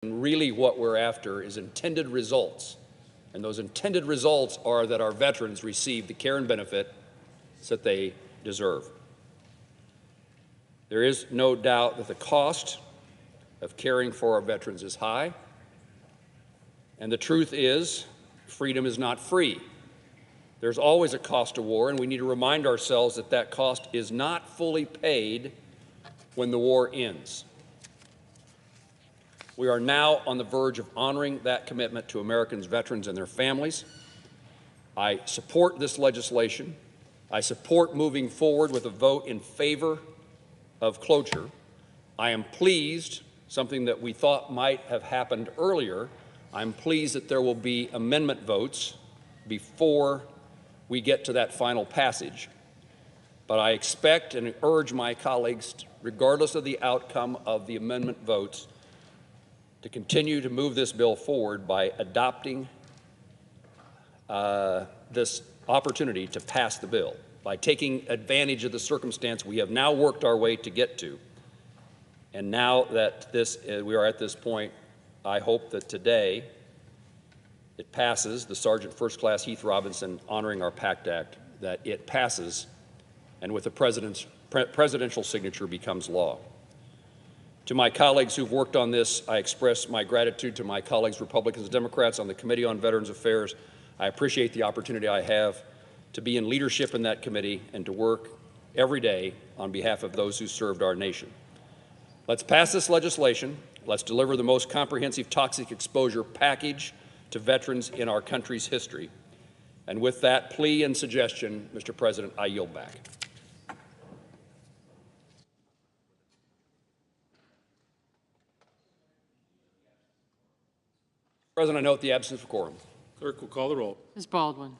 And really what we're after is intended results. And those intended results are that our veterans receive the care and benefit that they deserve. There is no doubt that the cost of caring for our veterans is high. And the truth is, freedom is not free. There's always a cost to war, and we need to remind ourselves that that cost is not fully paid when the war ends. We are now on the verge of honoring that commitment to Americans, veterans, and their families. I support this legislation. I support moving forward with a vote in favor of cloture. I am pleased, something that we thought might have happened earlier, I'm pleased that there will be amendment votes before we get to that final passage. But I expect and urge my colleagues, regardless of the outcome of the amendment votes, to continue to move this bill forward by adopting this opportunity to pass the bill, by taking advantage of the circumstance we have now worked our way to get to. And now that we are at this point, I hope that today it passes, the Sergeant First Class Heath Robinson honoring our PACT Act, that it passes and with the presidential signature becomes law. To my colleagues who've worked on this, I express my gratitude to my colleagues, Republicans and Democrats on the Committee on Veterans Affairs. I appreciate the opportunity I have to be in leadership in that committee and to work every day on behalf of those who served our nation. Let's pass this legislation. Let's deliver the most comprehensive toxic exposure package to veterans in our country's history. And with that plea and suggestion, Mr. President, I yield back. President, I note the absence of quorum. Clerk will call the roll. Ms. Baldwin.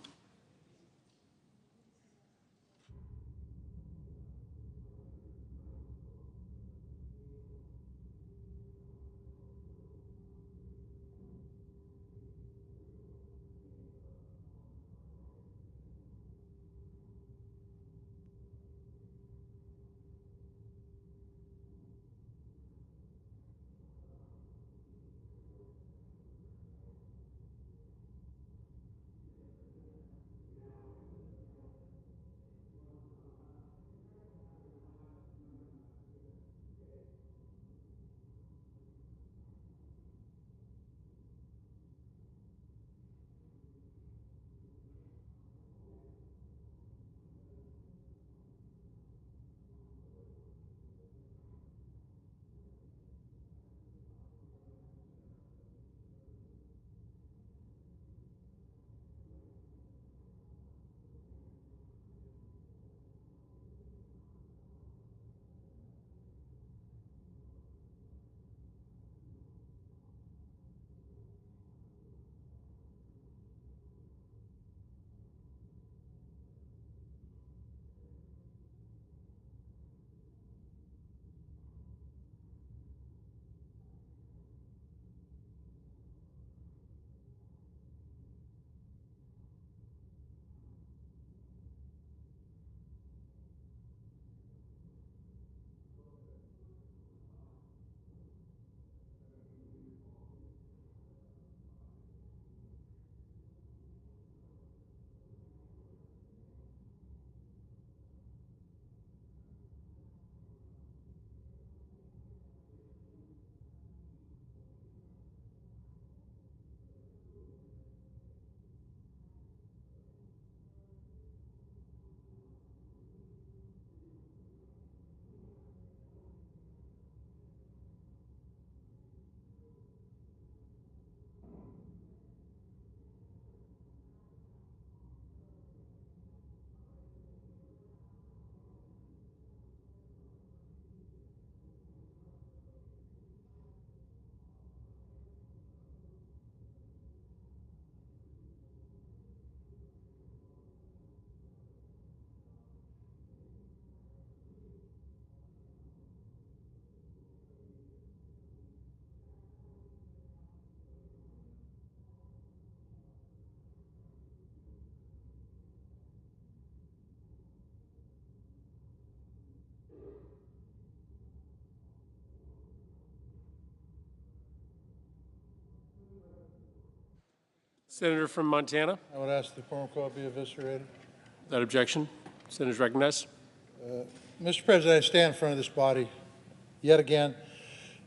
Senator from Montana. I would ask the quorum clause be eviscerated. Without objection. Senator is recognized. Mr. President, I stand in front of this body yet again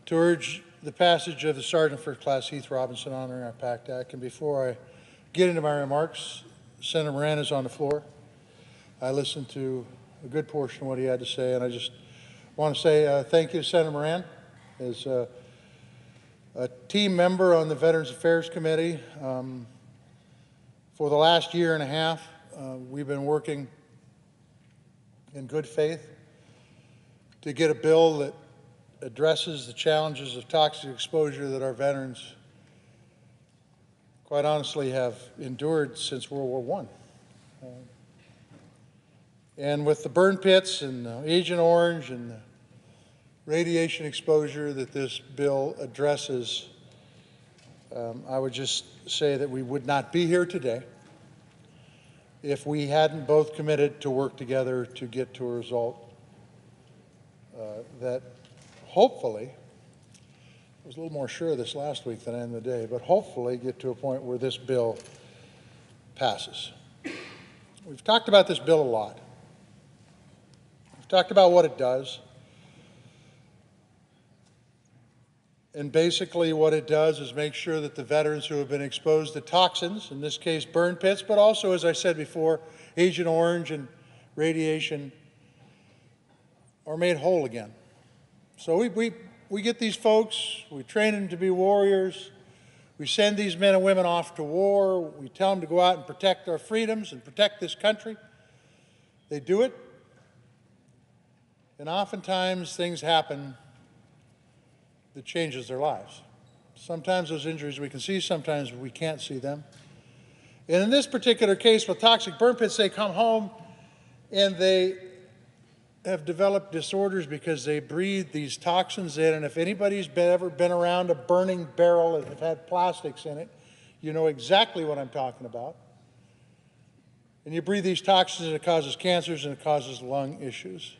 to urge the passage of the Sergeant First Class Heath Robinson honoring our PACT Act. And before I get into my remarks, Senator Moran is on the floor. I listened to a good portion of what he had to say, and I just want to say thank you to Senator Moran. As a team member on the Veterans Affairs Committee, for the last year and a half, we've been working in good faith to get a bill that addresses the challenges of toxic exposure that our veterans, quite honestly, have endured since World War I. And with the burn pits and Agent Orange and the radiation exposure that this bill addresses, I would just say that we would not be here today if we hadn't both committed to work together to get to a result that hopefully, I was a little more sure of this last week than I am today, but hopefully get to a point where this bill passes. We've talked about this bill a lot. We've talked about what it does. And basically what it does is make sure that the veterans who have been exposed to toxins, in this case burn pits, but also, as I said before, Agent Orange and radiation, are made whole again. So we get these folks, we train them to be warriors, we send these men and women off to war, we tell them to go out and protect our freedoms and protect this country. They do it, and oftentimes things happen that changes their lives. Sometimes those injuries we can see, sometimes we can't see them. And in this particular case with toxic burn pits, they come home and they have developed disorders because they breathe these toxins in. And if anybody's ever been around a burning barrel and have had plastics in it, you know exactly what I'm talking about. And you breathe these toxins and it causes cancers and it causes lung issues.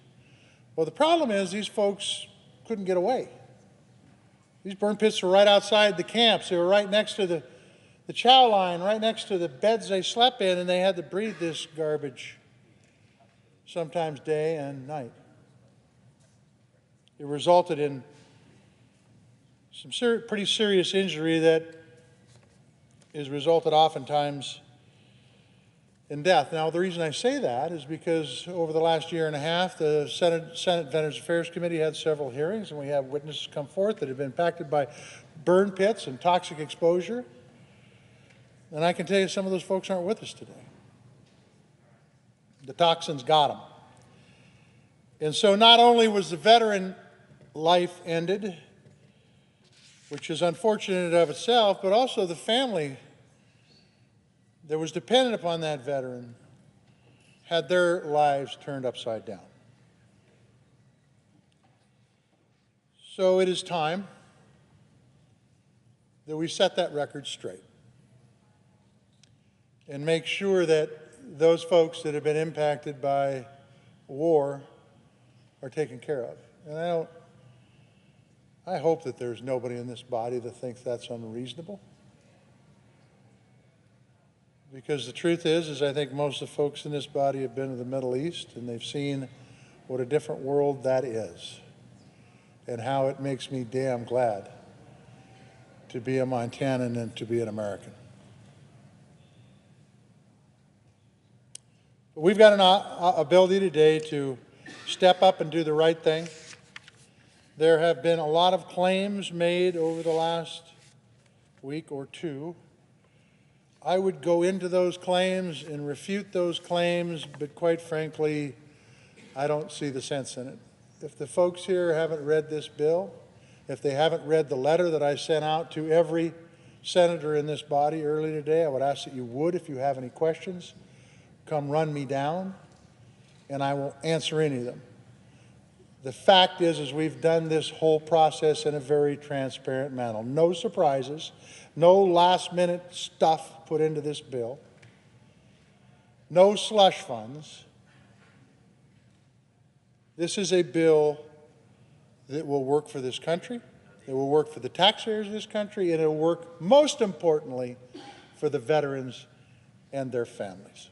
Well, the problem is these folks couldn't get away. These burn pits were right outside the camps. They were right next to the chow line, right next to the beds they slept in, and they had to breathe this garbage sometimes day and night. It resulted in some pretty serious injury that is resulted oftentimes in death. Now, the reason I say that is because over the last year and a half, the Senate Veterans Affairs Committee had several hearings, and we have witnesses come forth that have been impacted by burn pits and toxic exposure. And I can tell you some of those folks aren't with us today. The toxins got them. And so not only was the veteran life ended, which is unfortunate in and of itself, but also the family that was dependent upon that veteran had their lives turned upside down. So it is time that we set that record straight and make sure that those folks that have been impacted by war are taken care of. And I hope that there's nobody in this body that thinks that's unreasonable. Because the truth is I think most of the folks in this body have been to the Middle East and they've seen what a different world that is and how it makes me damn glad to be a Montanan and to be an American. But we've got an ability today to step up and do the right thing. There have been a lot of claims made over the last week or two. I would go into those claims and refute those claims, but quite frankly, I don't see the sense in it. If the folks here haven't read this bill, if they haven't read the letter that I sent out to every senator in this body earlier today, I would ask that you would, if you have any questions, come run me down, and I will answer any of them. The fact is we've done this whole process in a very transparent manner. No surprises, no last-minute stuff put into this bill, no slush funds. This is a bill that will work for this country, it will work for the taxpayers of this country, and it will work, most importantly, for the veterans and their families.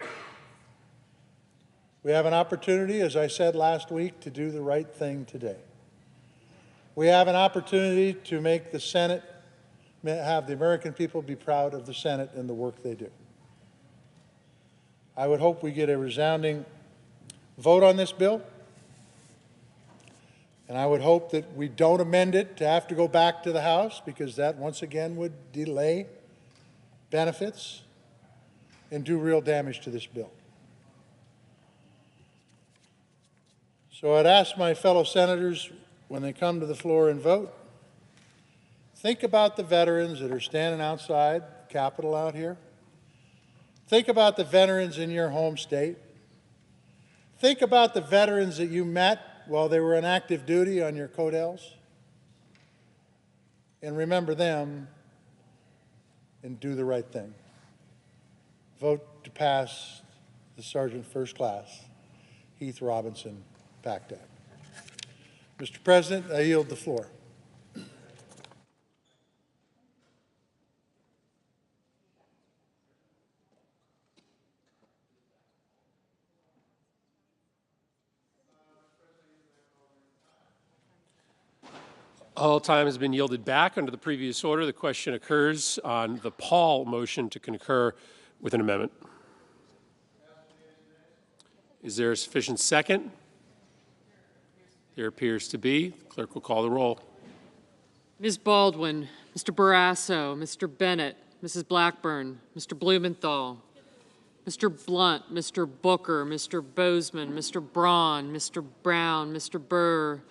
We have an opportunity, as I said last week, to do the right thing today. We have an opportunity to make the Senate, have the American people be proud of the Senate and the work they do. I would hope we get a resounding vote on this bill, and I would hope that we don't amend it to have to go back to the House, because that once again would delay benefits and do real damage to this bill. So I'd ask my fellow senators, when they come to the floor and vote, think about the veterans that are standing outside the Capitol out here. Think about the veterans in your home state. Think about the veterans that you met while they were on active duty on your Codels. And remember them and do the right thing. Vote to pass the Sergeant First Class Heath Robinson PACT Act. Mr. President, I yield the floor. All time has been yielded back under the previous order. The question occurs on the Paul motion to concur with an amendment. Is there a sufficient second? There appears to be. The clerk will call the roll. Ms. Baldwin, Mr. Barrasso, Mr. Bennett, Mrs. Blackburn, Mr. Blumenthal, Mr. Blunt, Mr. Booker, Mr. Bozeman, Mr. Braun, Mr. Brown, Mr. Burr,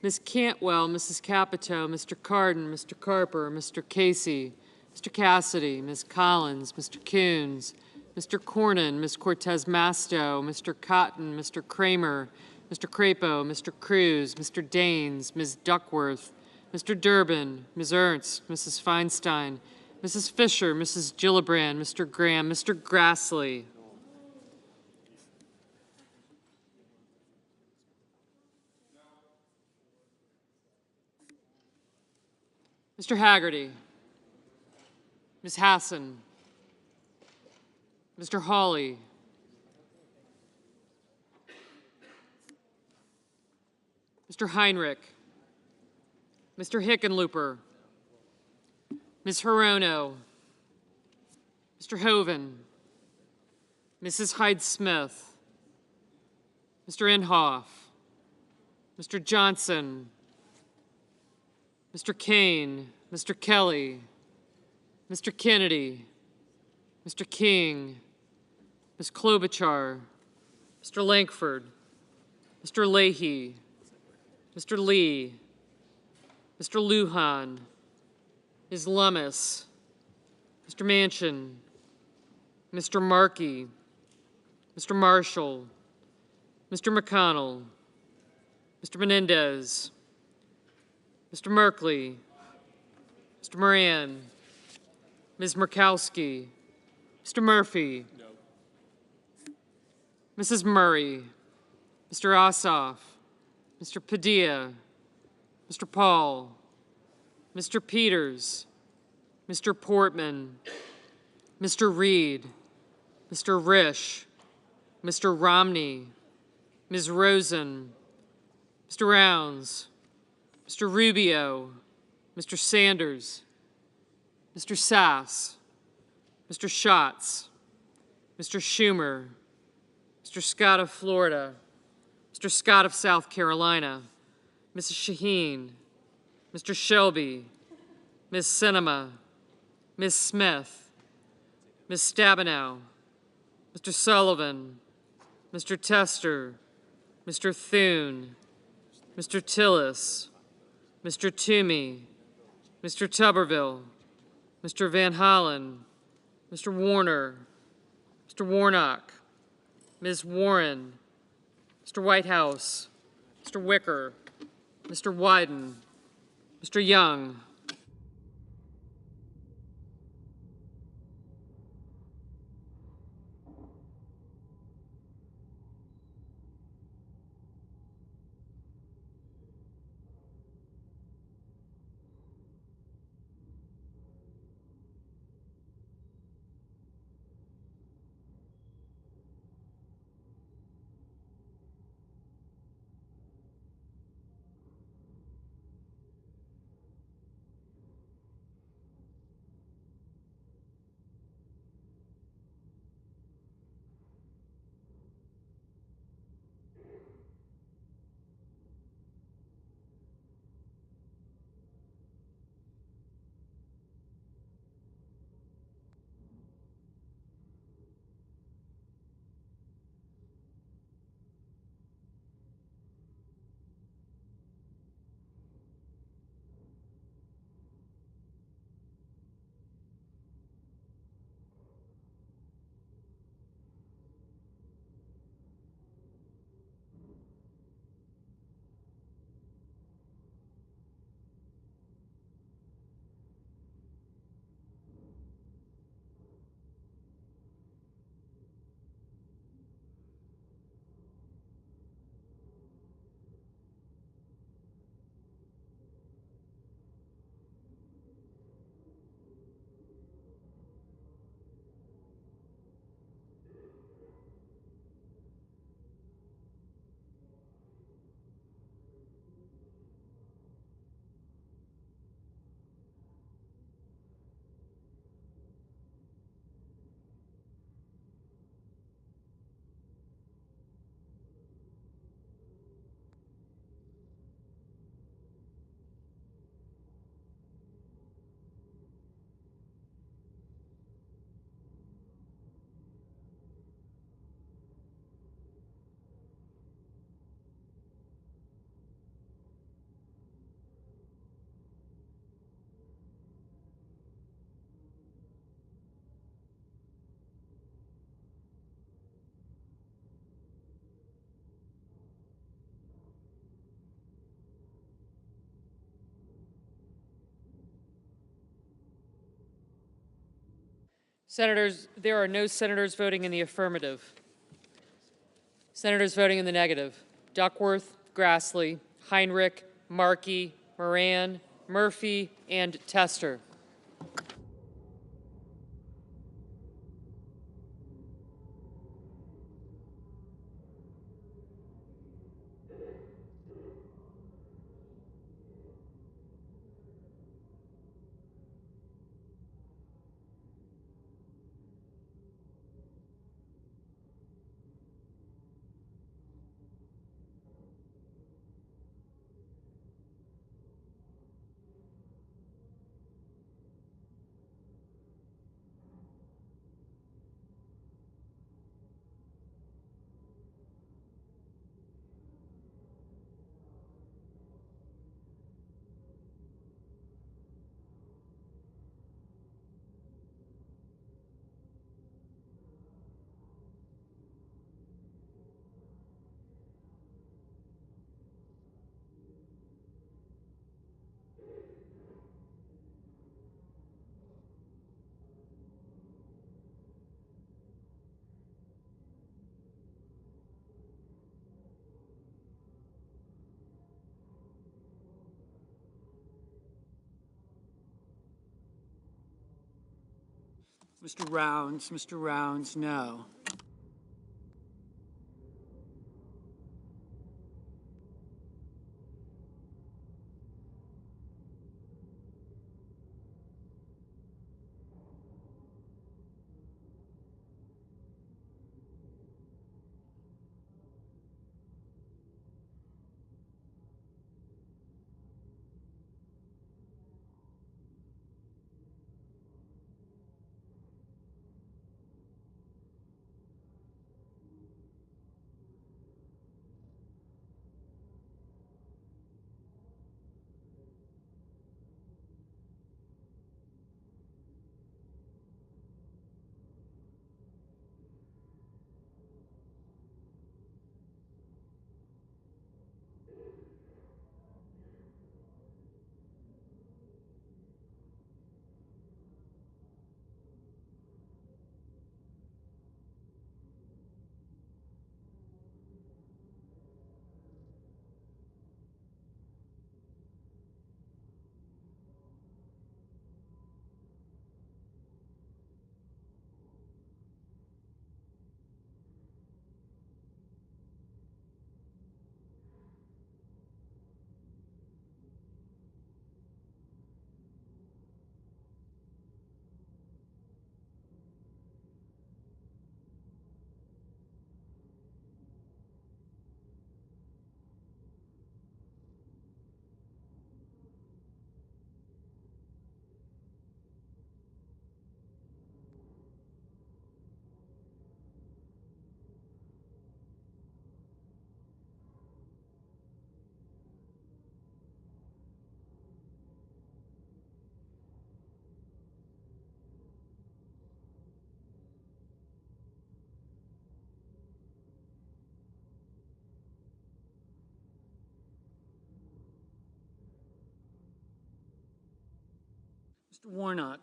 Ms. Cantwell, Mrs. Capito, Mr. Cardin, Mr. Carper, Mr. Casey, Mr. Cassidy, Ms. Collins, Mr. Coons, Mr. Cornyn, Ms. Cortez Masto, Mr. Cotton, Mr. Kramer, Mr. Crapo, Mr. Cruz, Mr. Daines, Ms. Duckworth, Mr. Durbin, Ms. Ernst, Mrs. Feinstein, Mrs. Fisher, Mrs. Gillibrand, Mr. Graham, Mr. Grassley. Mr. Haggerty, Ms. Hassan, Mr. Hawley, Mr. Heinrich, Mr. Hickenlooper, Ms. Hirono, Mr. Hoven, Mrs. Hyde-Smith, Mr. Inhofe, Mr. Johnson, Mr. Kane, Mr. Kelly, Mr. Kennedy, Mr. King, Ms. Klobuchar, Mr. Lankford, Mr. Leahy, Mr. Lee, Mr. Lujan, Ms. Lummis, Mr. Manchin, Mr. Markey, Mr. Marshall, Mr. McConnell, Mr. Menendez, Mr. Merkley, Mr. Moran, Ms. Murkowski, Mr. Murphy, no. Mrs. Murray, Mr. Ossoff, Mr. Padilla, Mr. Paul, Mr. Peters, Mr. Portman, Mr. Reed, Mr. Risch, Mr. Romney, Ms. Rosen, Mr. Rounds, Mr. Rubio, Mr. Sanders, Mr. Sass, Mr. Schatz, Mr. Schumer, Mr. Scott of Florida, Mr. Scott of South Carolina, Mrs. Shaheen, Mr. Shelby, Ms. Sinema, Ms. Smith, Ms. Stabenow, Mr. Sullivan, Mr. Tester, Mr. Thune, Mr. Tillis, Mr. Toomey, Mr. Tuberville, Mr. Van Hollen, Mr. Warner, Mr. Warnock, Ms. Warren, Mr. Whitehouse, Mr. Wicker, Mr. Wyden, Mr. Young, Senators, there are no senators voting in the affirmative. Senators voting in the negative: Duckworth, Grassley, Heinrich, Markey, Moran, Murphy, and Tester. Mr. Rounds, no.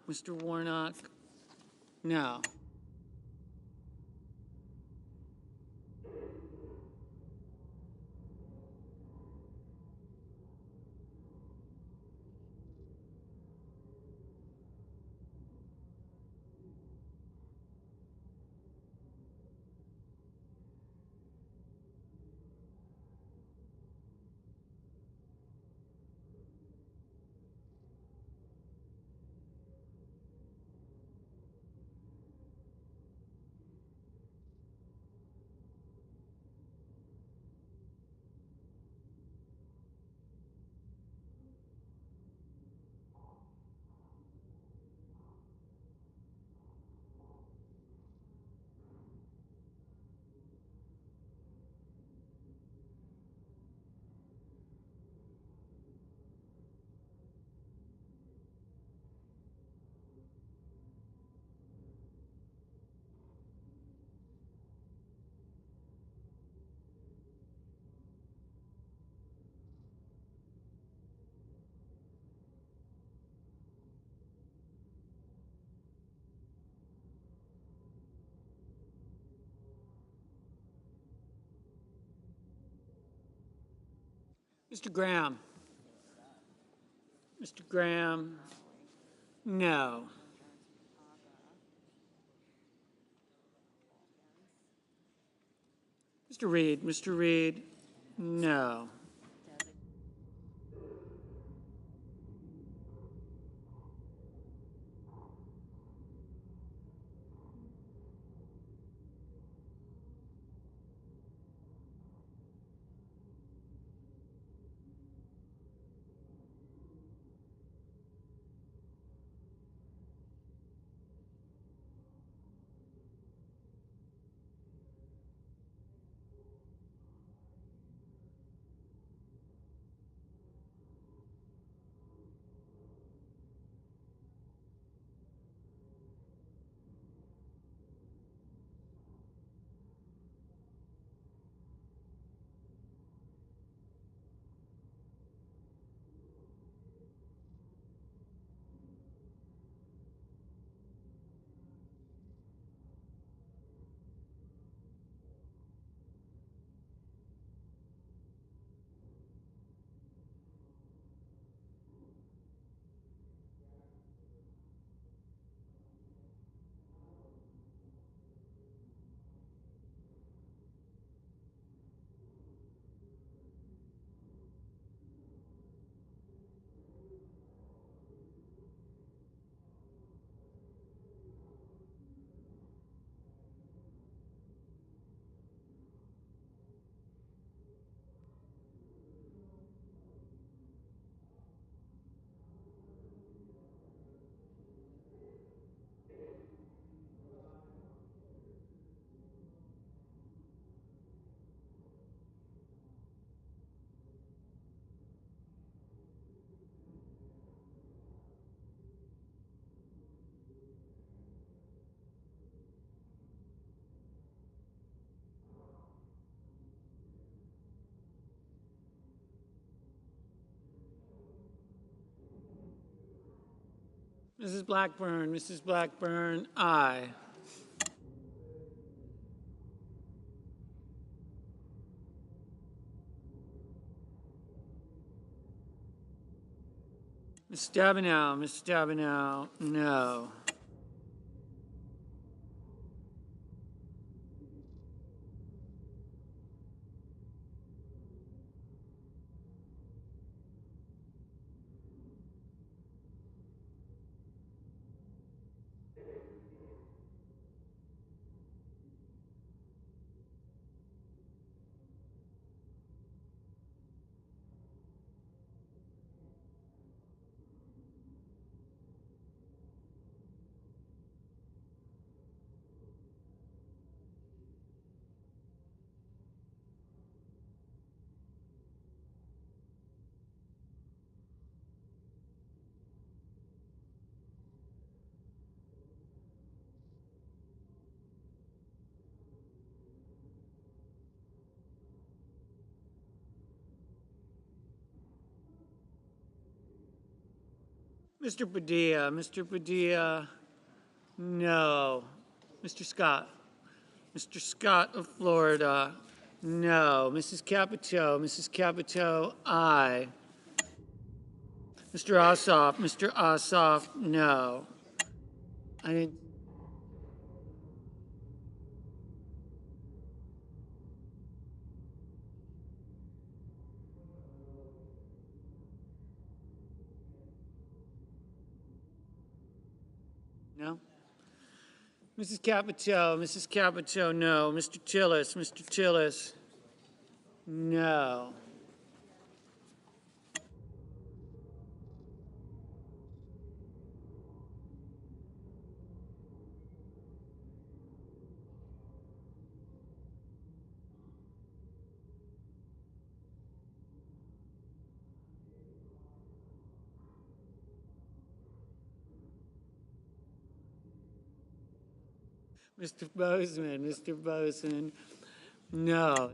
Mr. Warnock, no. Mr. Graham. Mr. Graham, no. Mr. Reed, no. Mrs. Blackburn, aye. Ms. Stabenow, no. Mr. Padilla, no. Mr. Scott of Florida, no. Mrs. Capito, aye. Mr. Ossoff, no. I didn't. No. Mrs. Capito, no. Mr. Tillis, no. Mr. Bozeman, no.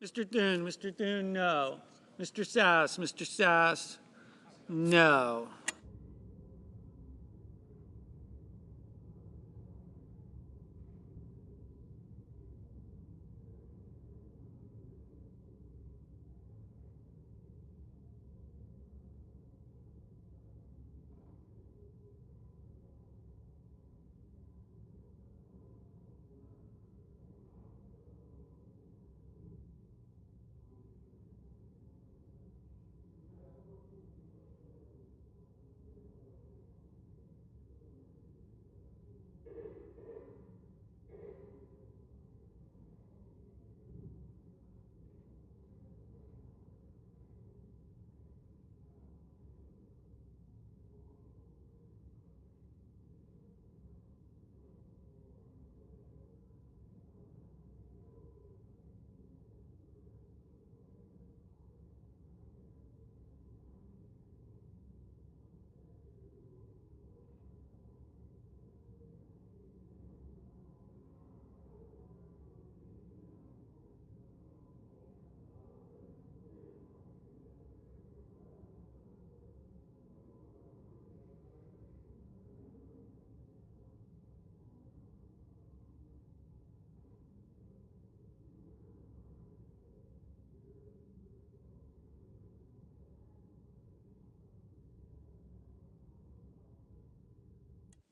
Mr. Thune, no. Mr. Sass, no.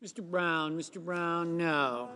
Mr. Brown, no.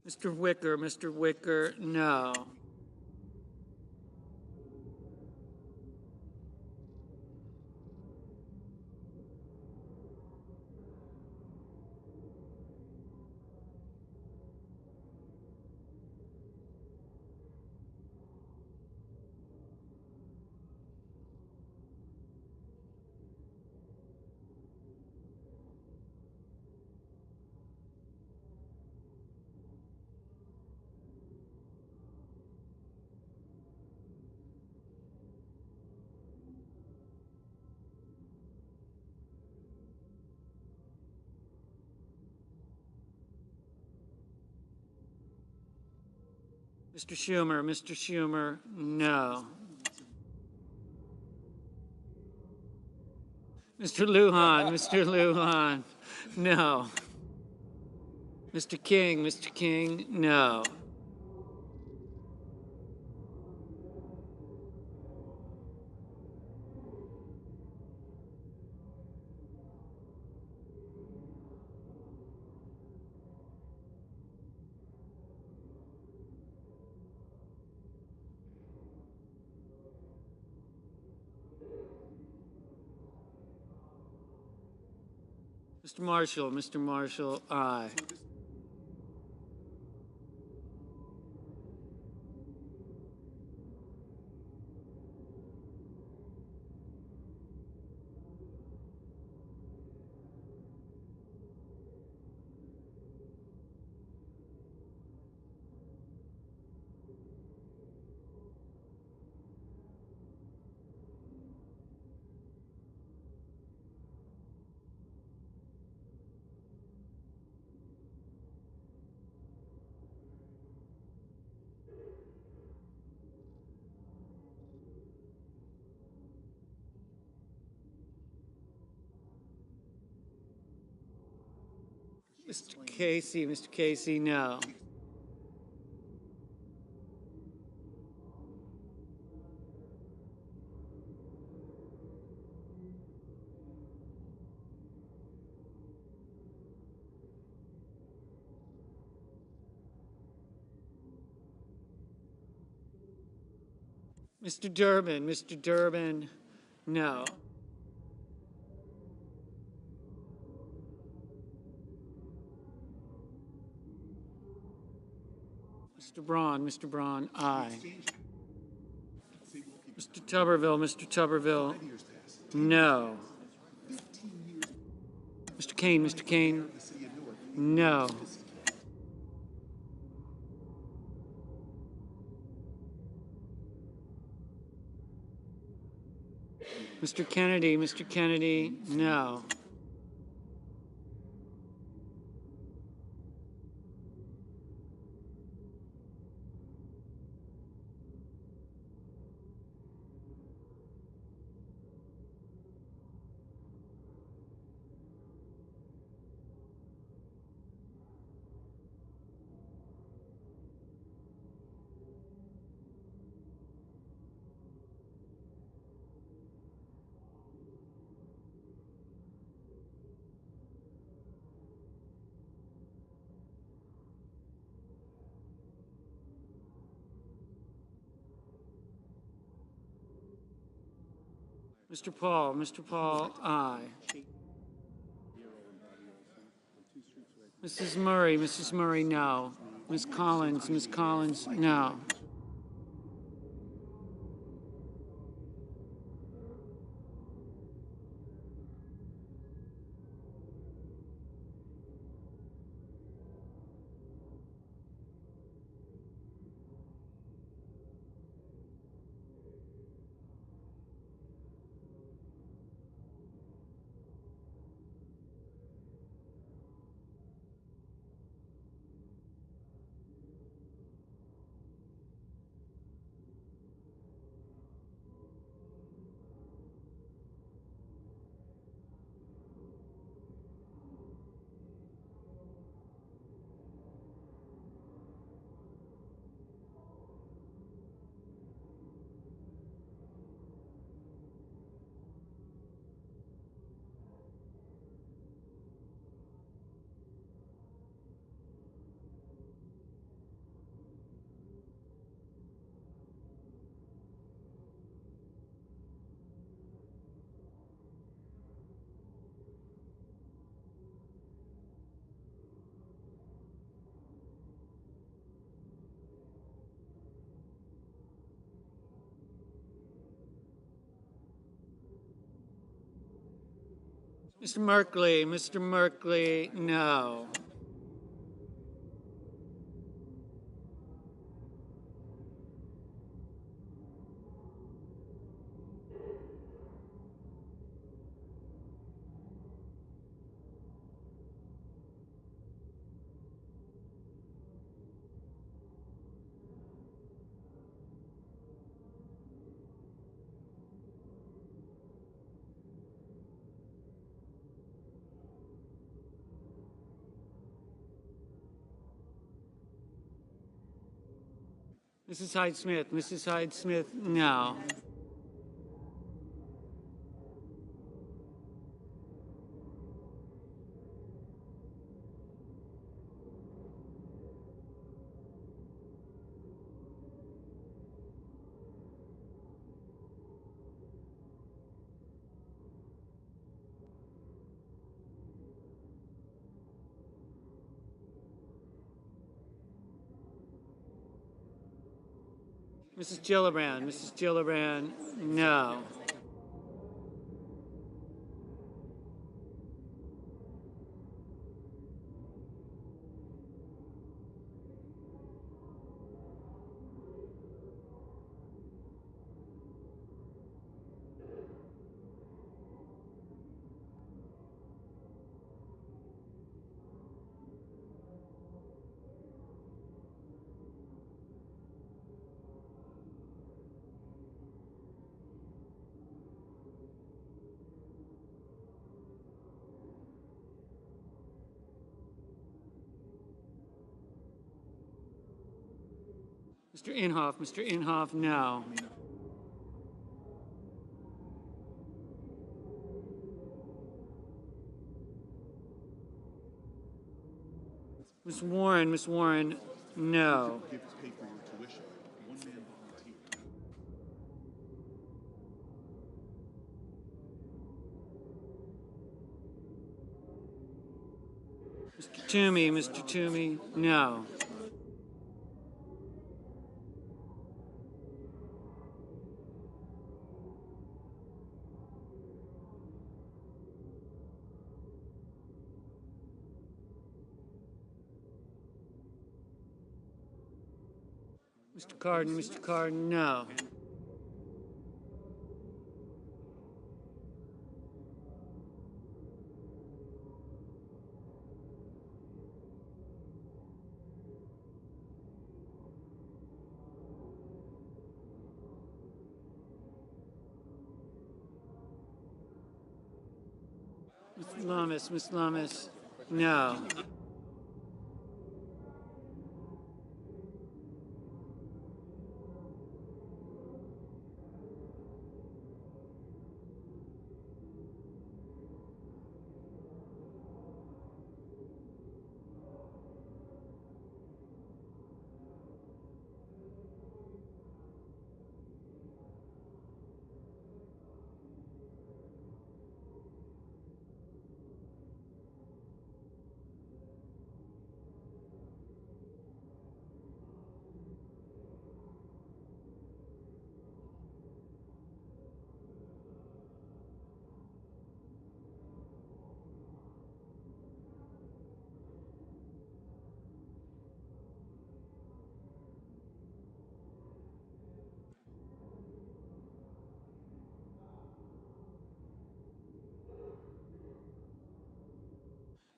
Mr. Wicker, no. Mr. Schumer, no. Mr. Lujan, no. Mr. King, no. Mr. Marshall, aye. Mr. Casey, no. Mr. Durbin, no. Mr. Braun, aye. Mr. Tuberville, no. Mr. Kane, no. Mr. Kennedy, no. Mr. Paul, aye. Mrs. Murray, no. Ms. Collins, no. Mr. Merkley, no. Mrs. Hyde Smith, no. Mrs. Gillibrand, no. Mr. Inhofe, no. Ms. Warren, no. Mr. Toomey, no. Mr. Cardin, no. Miss Lummis, no.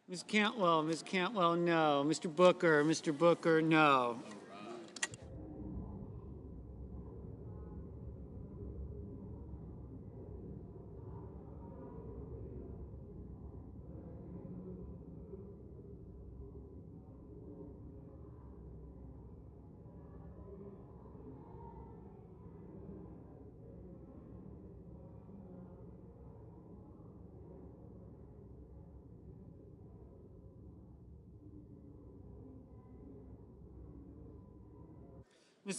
Ms. Cantwell, no. Mr. Booker, no. Miss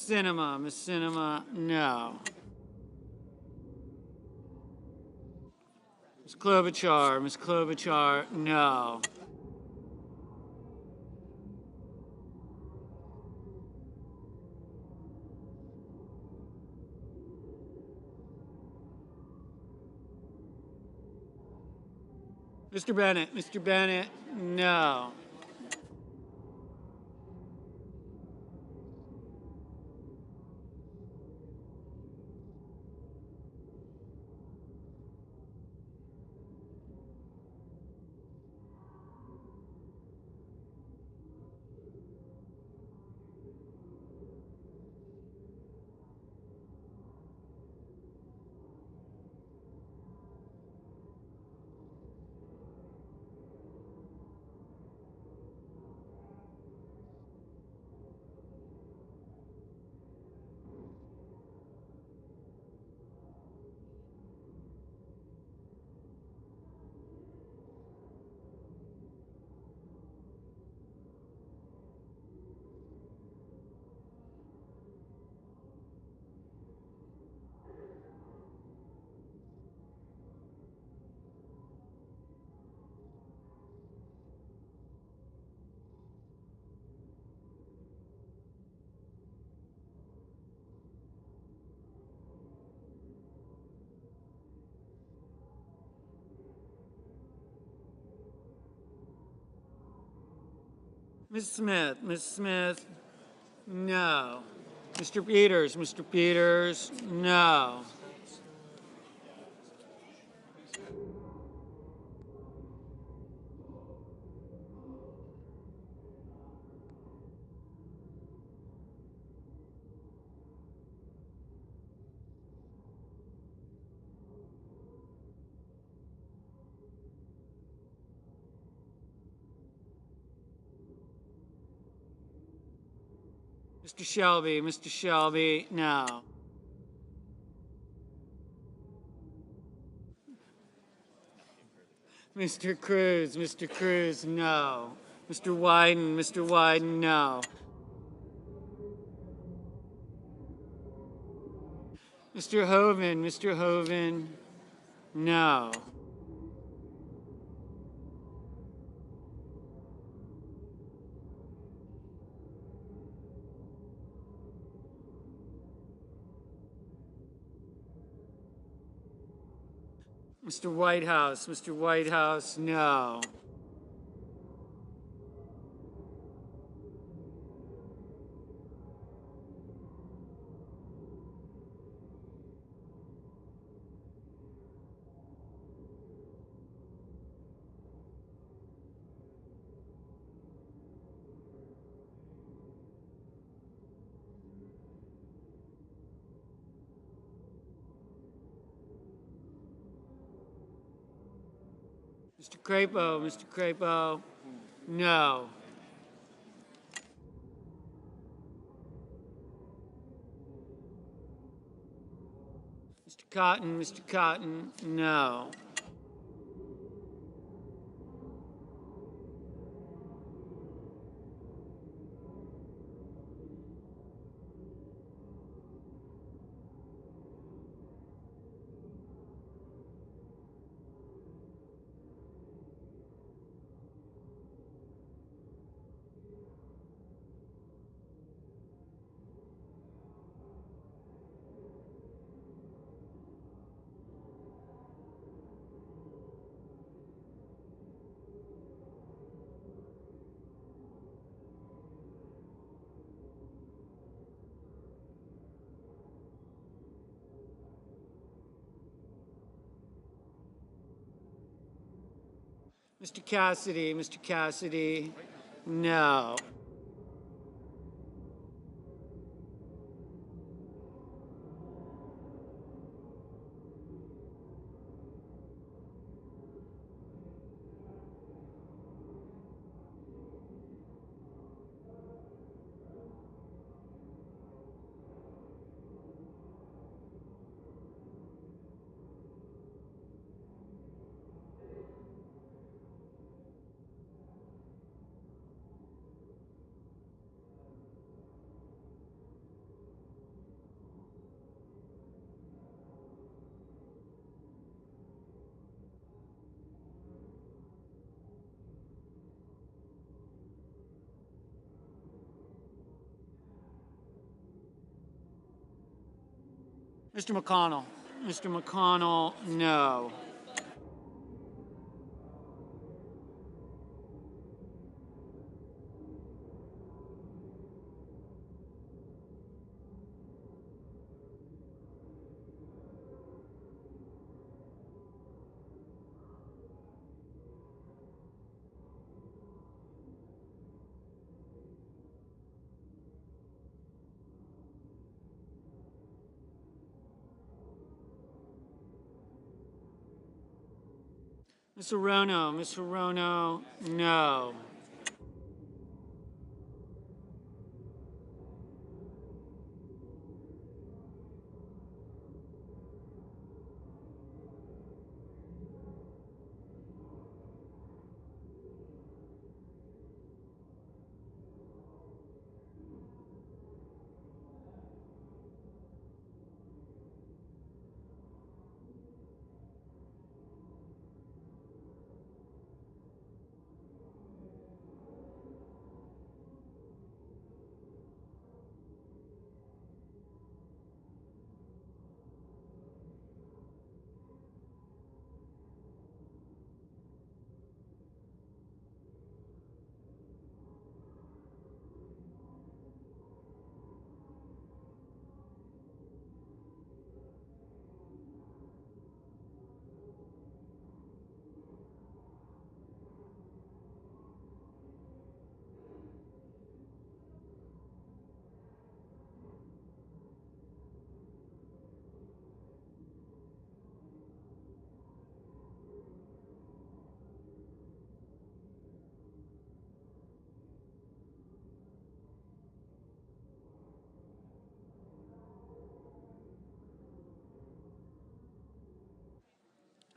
Cinema, no. Ms. Klobuchar, no. Mr. Bennett, no. Ms. Smith, no. Mr. Peters, no. Mr. Shelby, no. Mr. Cruz, no. Mr. Wyden, no. Mr. Hoven, no. Mr. Whitehouse, no. Mr. Crapo, no. Mr. Cotton, no. Mr. Cassidy, no. Mr. McConnell, no. Ms. Hirono, no.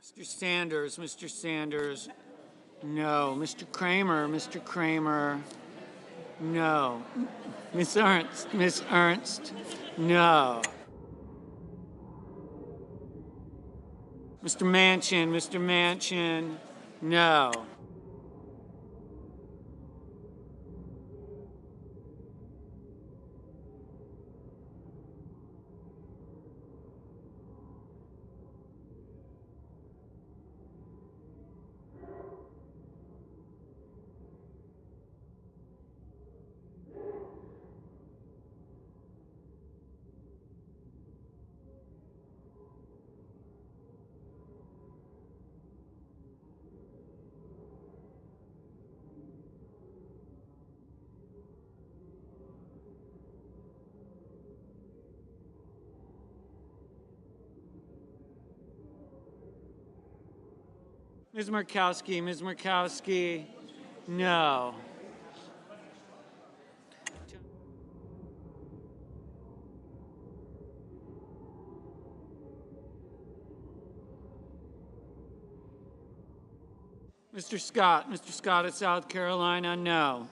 Mr. Sanders, no. Mr. Kramer, no. Miss Ernst, no. Mr. Manchin, no. Ms. Murkowski, no. Mr. Scott of South Carolina, no.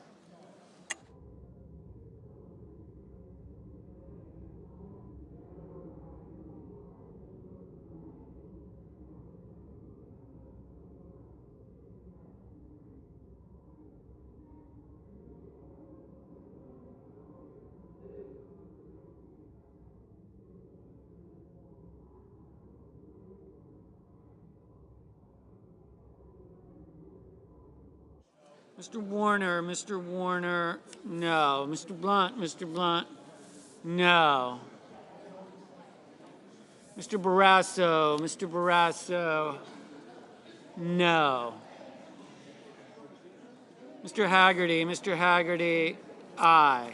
Mr. Warner, no. Mr. Blunt, no. Mr. Barrasso, no. Mr. Haggerty, aye.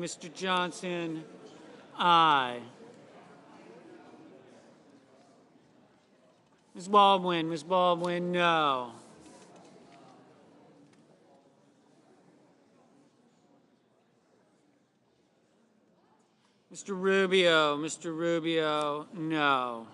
Mr. Johnson, aye. Ms. Baldwin, no. Mr. Rubio, no.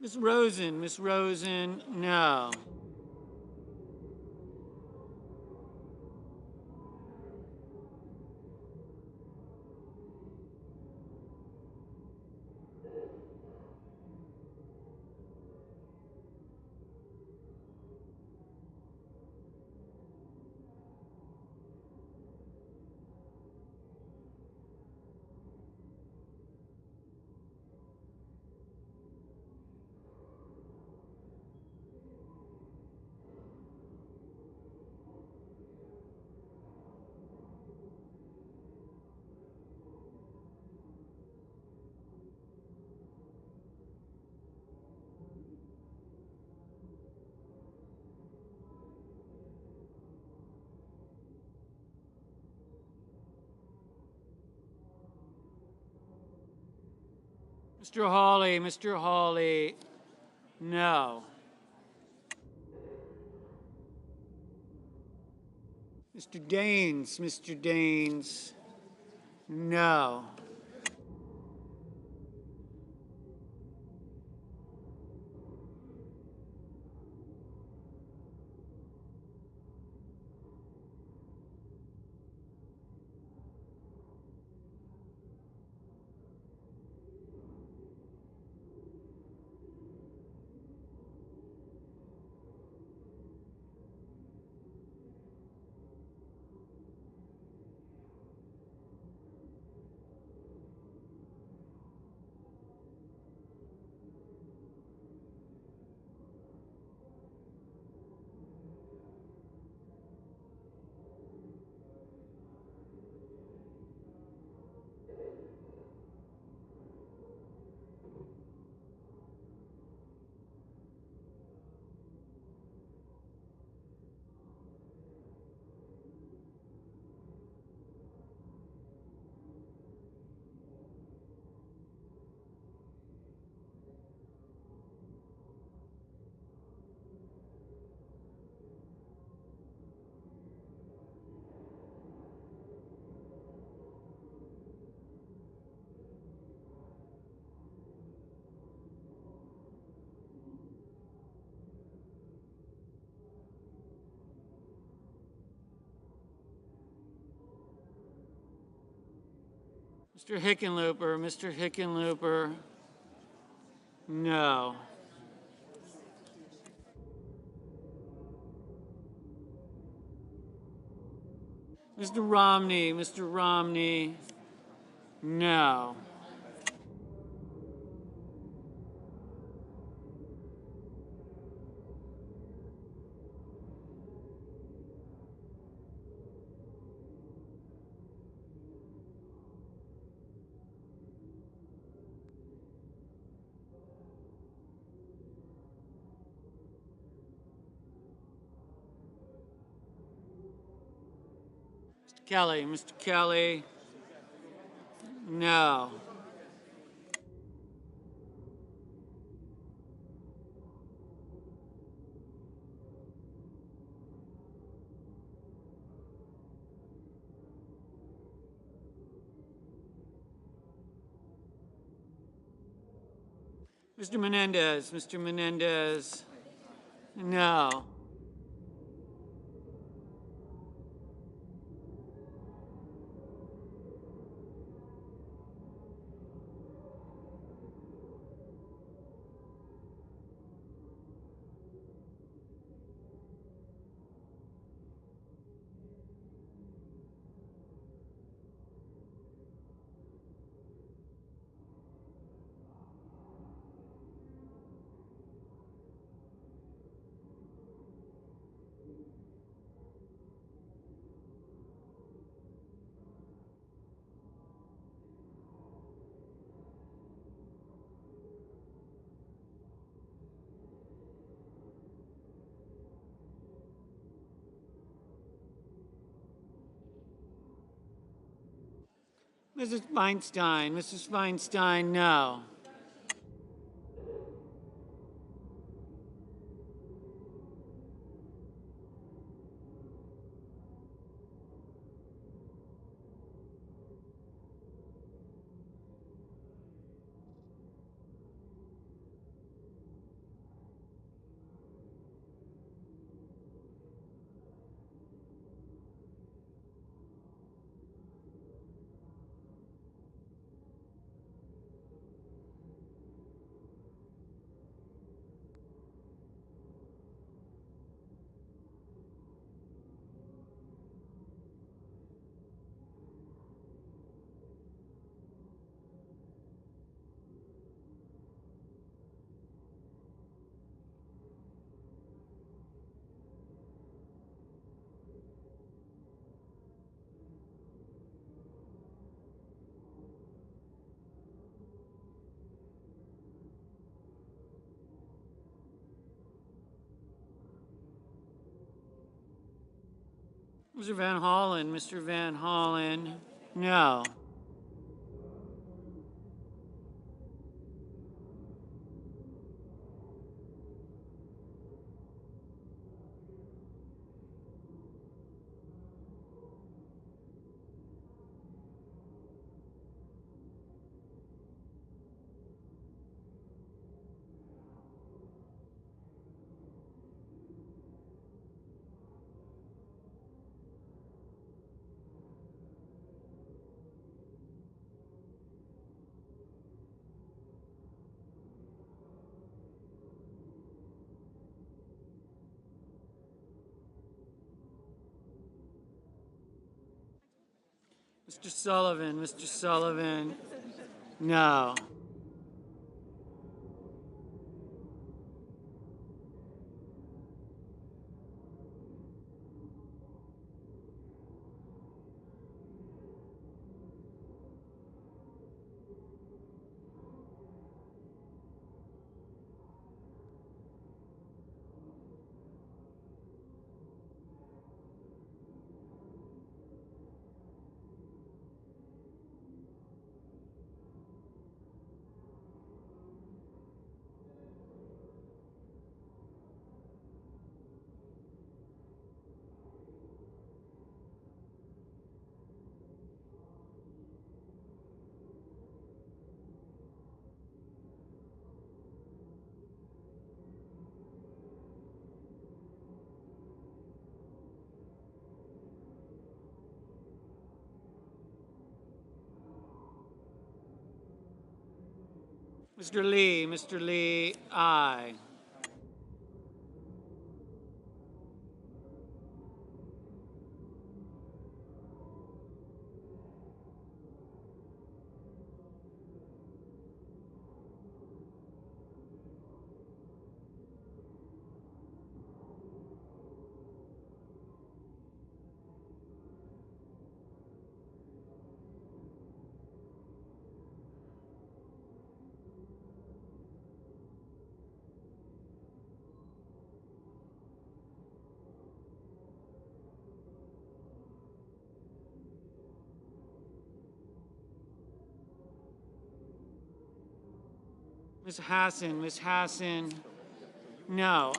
Ms. Rosen, no. Mr. Hawley, no. Mr. Daines, no. Mr. Hickenlooper, no. Mr. Romney, no. Mr. Kelly, no. Mr. Menendez, no. Mrs. Feinstein, no. Mr. Van Hollen, no. Mr. Sullivan, no. Mr. Lee, aye. Ms. Hassan, no.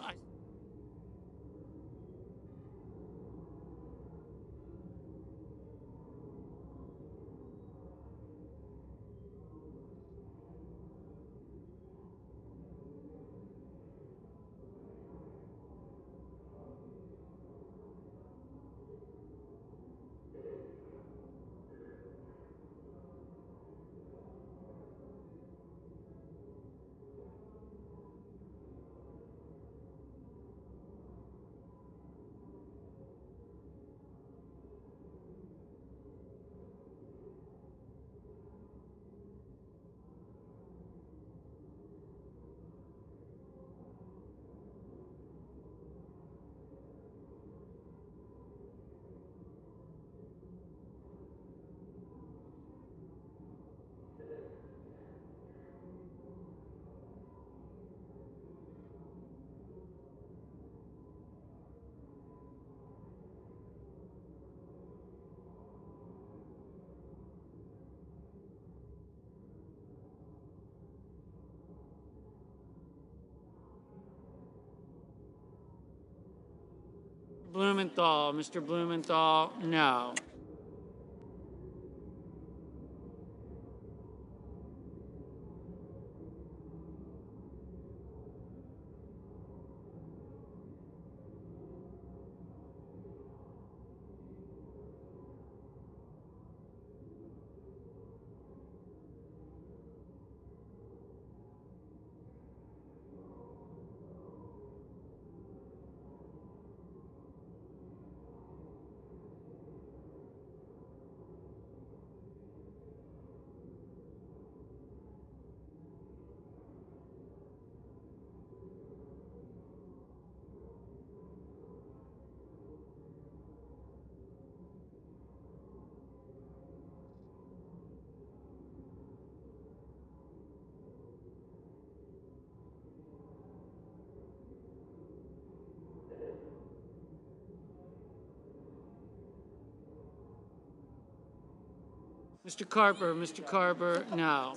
Mr. Blumenthal, no. Mr. Carper, no.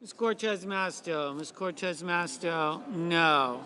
Ms. Cortez Masto, no.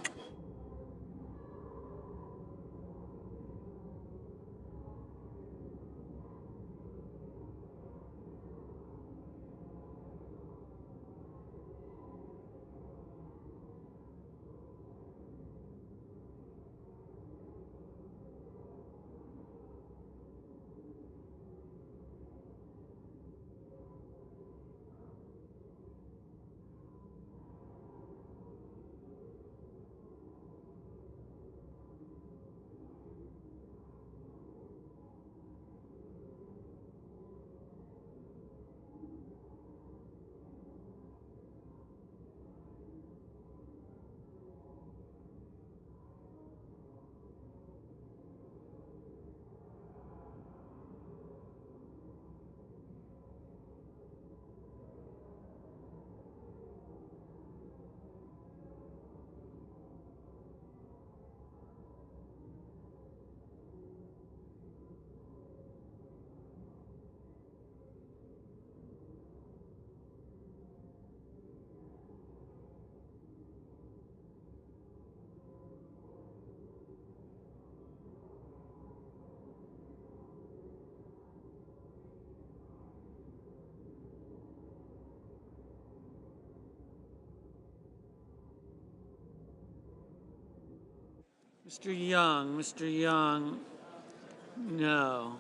Mr. Young, no.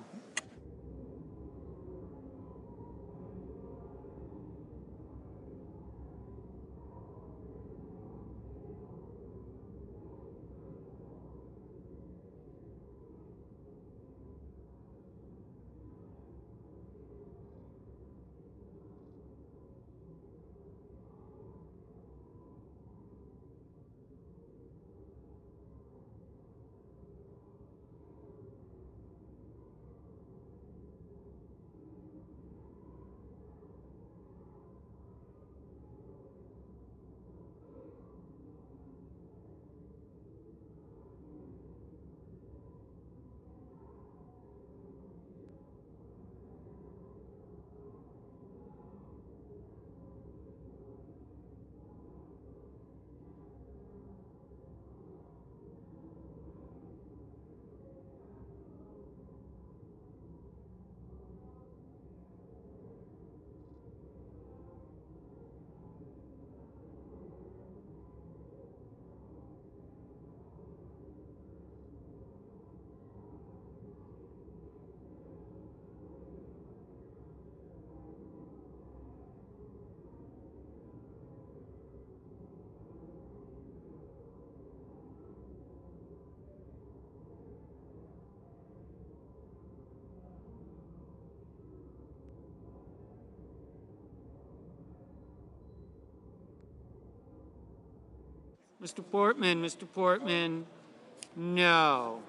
Mr. Portman, no.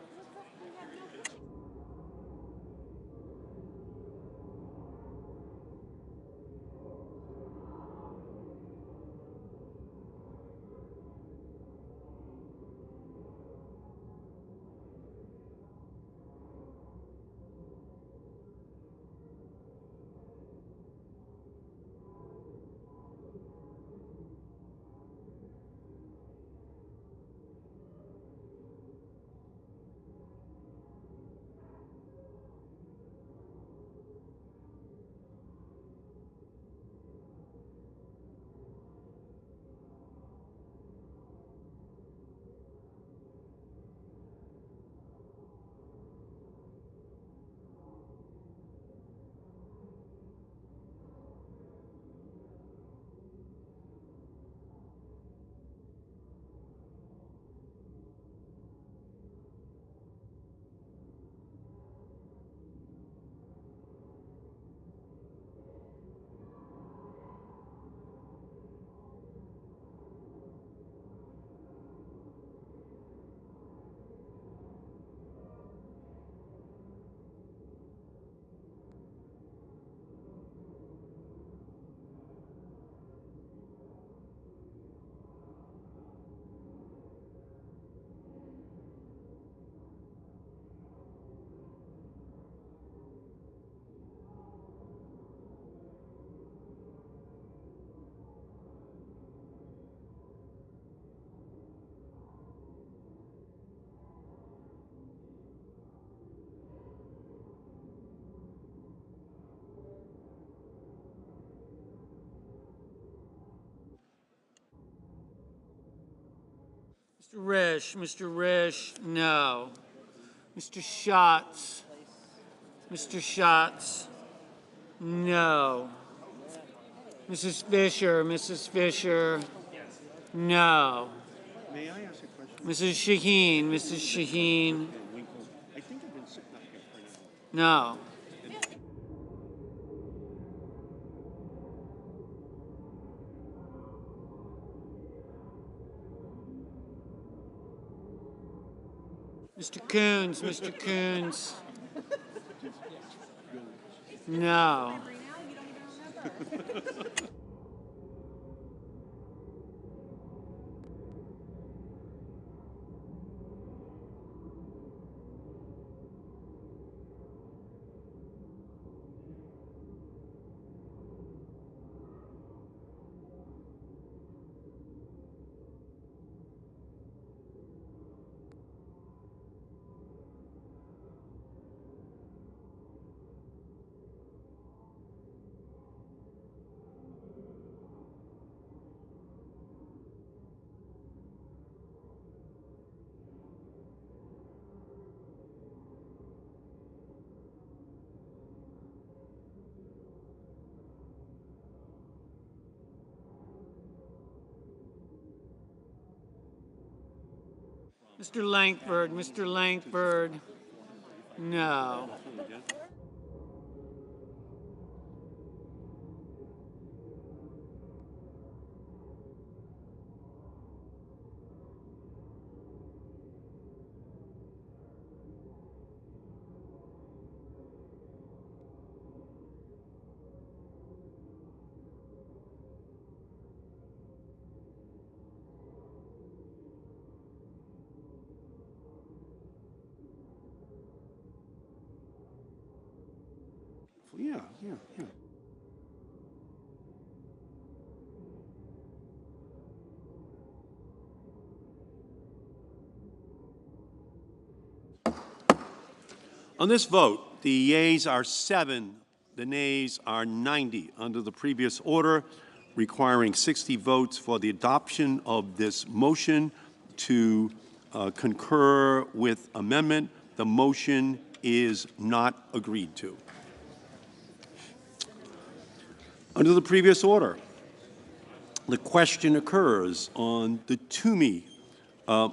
Mr. Risch, no. Mr. Schatz, no. Mrs. Fisher, no. May I ask a question? Mrs. Shaheen, I think I've been sitting up here for an hour. no. Mr. Coons, no. Mr. Langford, Mr. Langford, no. Yeah, yeah, yeah. On this vote, the yeas are 7, the nays are 90. Under the previous order, requiring 60 votes for the adoption of this motion to concur with amendment, the motion is not agreed to. Under the previous order, the question occurs on the Toomey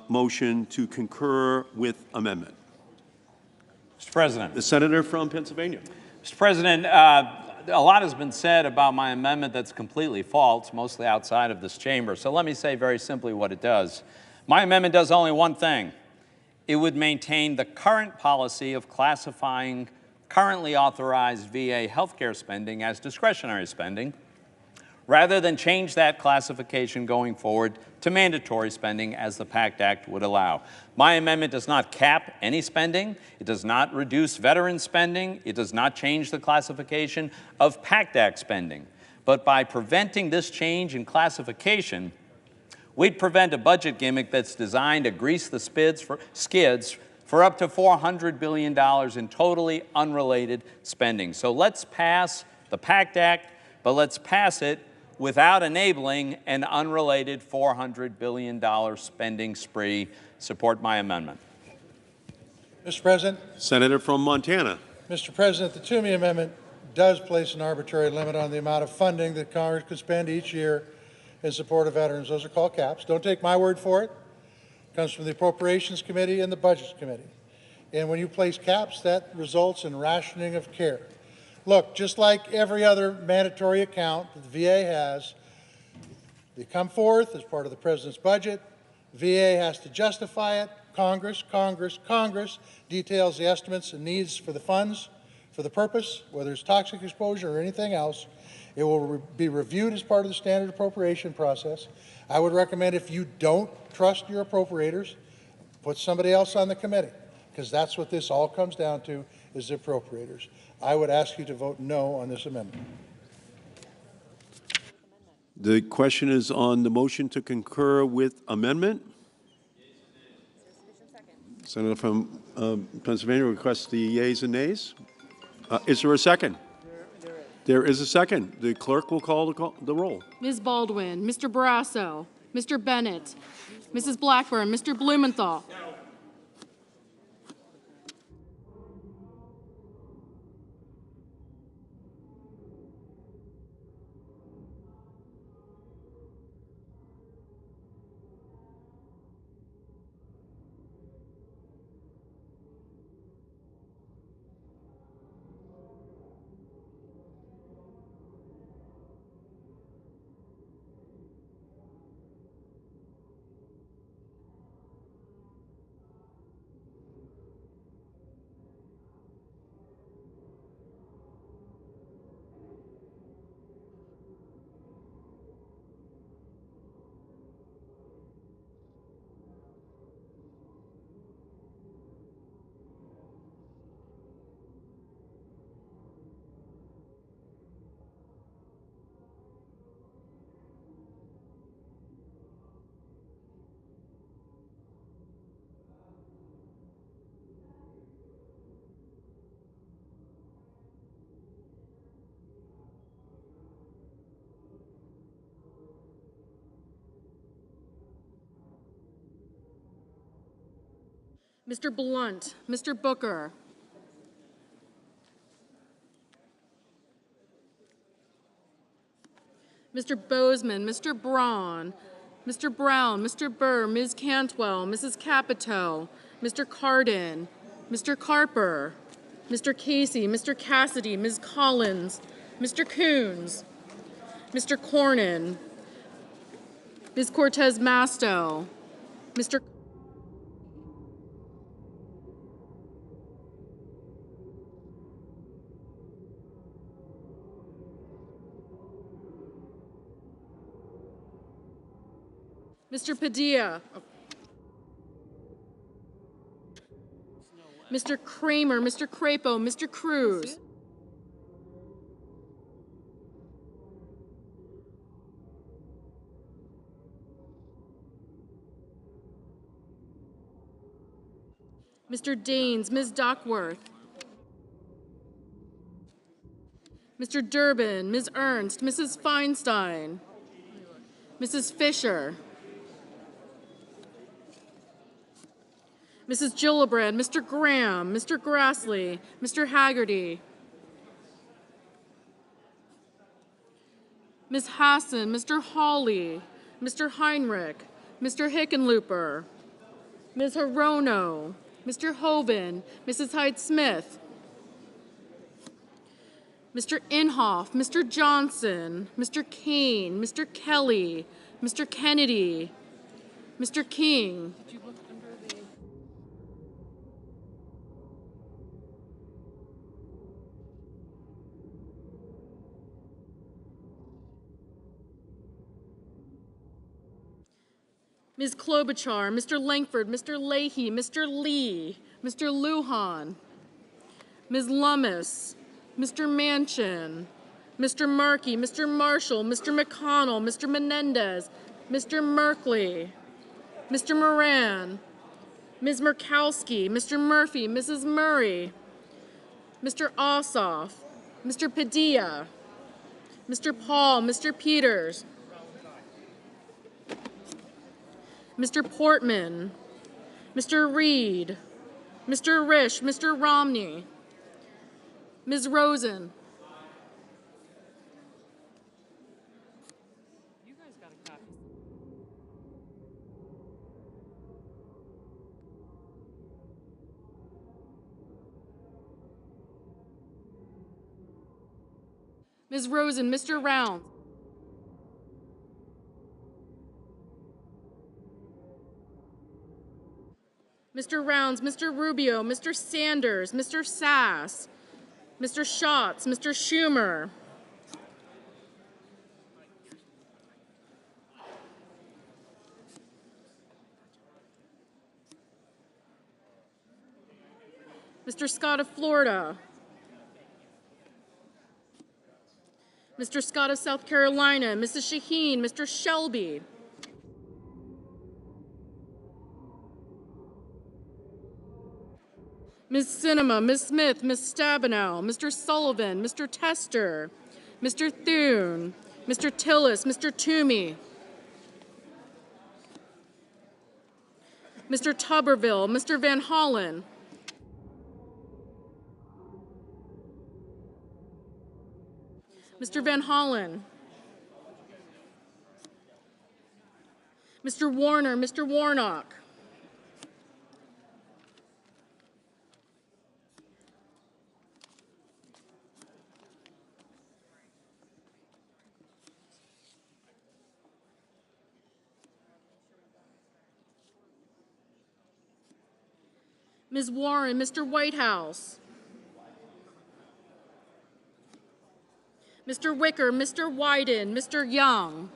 motion to concur with amendment. Mr. President. The senator from Pennsylvania. Mr. President, a lot has been said about my amendment that's completely false, mostly outside of this chamber. So let me say very simply what it does. My amendment does only one thing. It would maintain the current policy of classifying currently authorized VA healthcare spending as discretionary spending, rather than change that classification going forward to mandatory spending as the PACT Act would allow. My amendment does not cap any spending. It does not reduce veteran spending. It does not change the classification of PACT Act spending. But by preventing this change in classification, we'd prevent a budget gimmick that's designed to grease the skids for up to $400 billion in totally unrelated spending. So let's pass the PACT Act, but let's pass it without enabling an unrelated $400 billion spending spree. Support my amendment. Mr. President, Senator from Montana. Mr. President, the Toomey Amendment does place an arbitrary limit on the amount of funding that Congress could spend each year in support of veterans. Those are called caps. Don't take my word for it. It comes from the Appropriations Committee and the Budgets Committee. And when you place caps, that results in rationing of care. Look, just like every other mandatory account that the VA has, they come forth as part of the President's budget. VA has to justify it. Congress details the estimates and needs for the funds, for the purpose, whether it's toxic exposure or anything else. It will be reviewed as part of the standard appropriation process. I would recommend, if you don't trust your appropriators, put somebody else on the committee, because that's what this all comes down to, is the appropriators. I would ask you to vote no on this amendment. The question is on the motion to concur with amendment. Senator from Pennsylvania requests the yeas and nays. Is there a second? There is a second. The clerk will call the roll. Ms. Baldwin, Mr. Barrasso, Mr. Bennett, Mrs. Blackburn, Mr. Blumenthal. Mr. Blunt, Mr. Booker, Mr. Bozeman, Mr. Braun, Mr. Brown, Mr. Burr, Ms. Cantwell, Mrs. Capito, Mr. Cardin, Mr. Carper, Mr. Casey, Mr. Cassidy, Ms. Collins, Mr. Coons, Mr. Cornyn, Ms. Cortez Masto, Mr. Mr. Padilla, Mr. Kramer, Mr. Crapo, Mr. Cruz, Mr. Daines, Ms. Duckworth, Mr. Durbin, Ms. Ernst, Mrs. Feinstein, Mrs. Fisher, Mrs. Gillibrand, Mr. Graham, Mr. Grassley, Mr. Haggerty, Ms. Hassan, Mr. Hawley, Mr. Heinrich, Mr. Hickenlooper, Ms. Hirono, Mr. Hoven, Mrs. Hyde-Smith, Mr. Inhofe, Mr. Johnson, Mr. Kane, Mr. Kelly, Mr. Kennedy, Mr. King, Ms. Klobuchar, Mr. Langford, Mr. Leahy, Mr. Lee, Mr. Lujan, Ms. Lummis, Mr. Manchin, Mr. Markey, Mr. Marshall, Mr. McConnell, Mr. Menendez, Mr. Merkley, Mr. Moran, Ms. Murkowski, Mr. Murphy, Mrs. Murray, Mr. Ossoff, Mr. Padilla, Mr. Paul, Mr. Peters, Mr. Portman, Mr. Reed, Mr. Risch, Mr. Romney, Ms. Rosen, Ms. Rosen, Mr. Rounds, Mr. Rounds, Mr. Rubio, Mr. Sanders, Mr. Sass, Mr. Schatz, Mr. Schumer, Mr. Scott of Florida, Mr. Scott of South Carolina, Mrs. Shaheen, Mr. Shelby, Ms. Sinema, Ms. Smith, Ms. Stabenow, Mr. Sullivan, Mr. Tester, Mr. Thune, Mr. Tillis, Mr. Toomey, Mr. Tuberville, Mr. Van Hollen, Mr. Van Hollen, Mr. Warner, Mr. Warnock, Ms. Warren, Mr. Whitehouse, Mr. Wicker, Mr. Wyden, Mr. Young,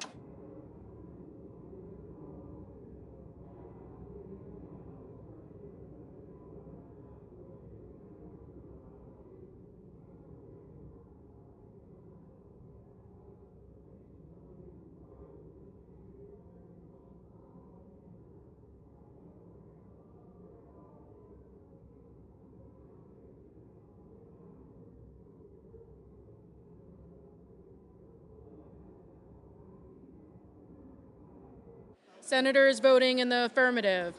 Senators voting in the affirmative: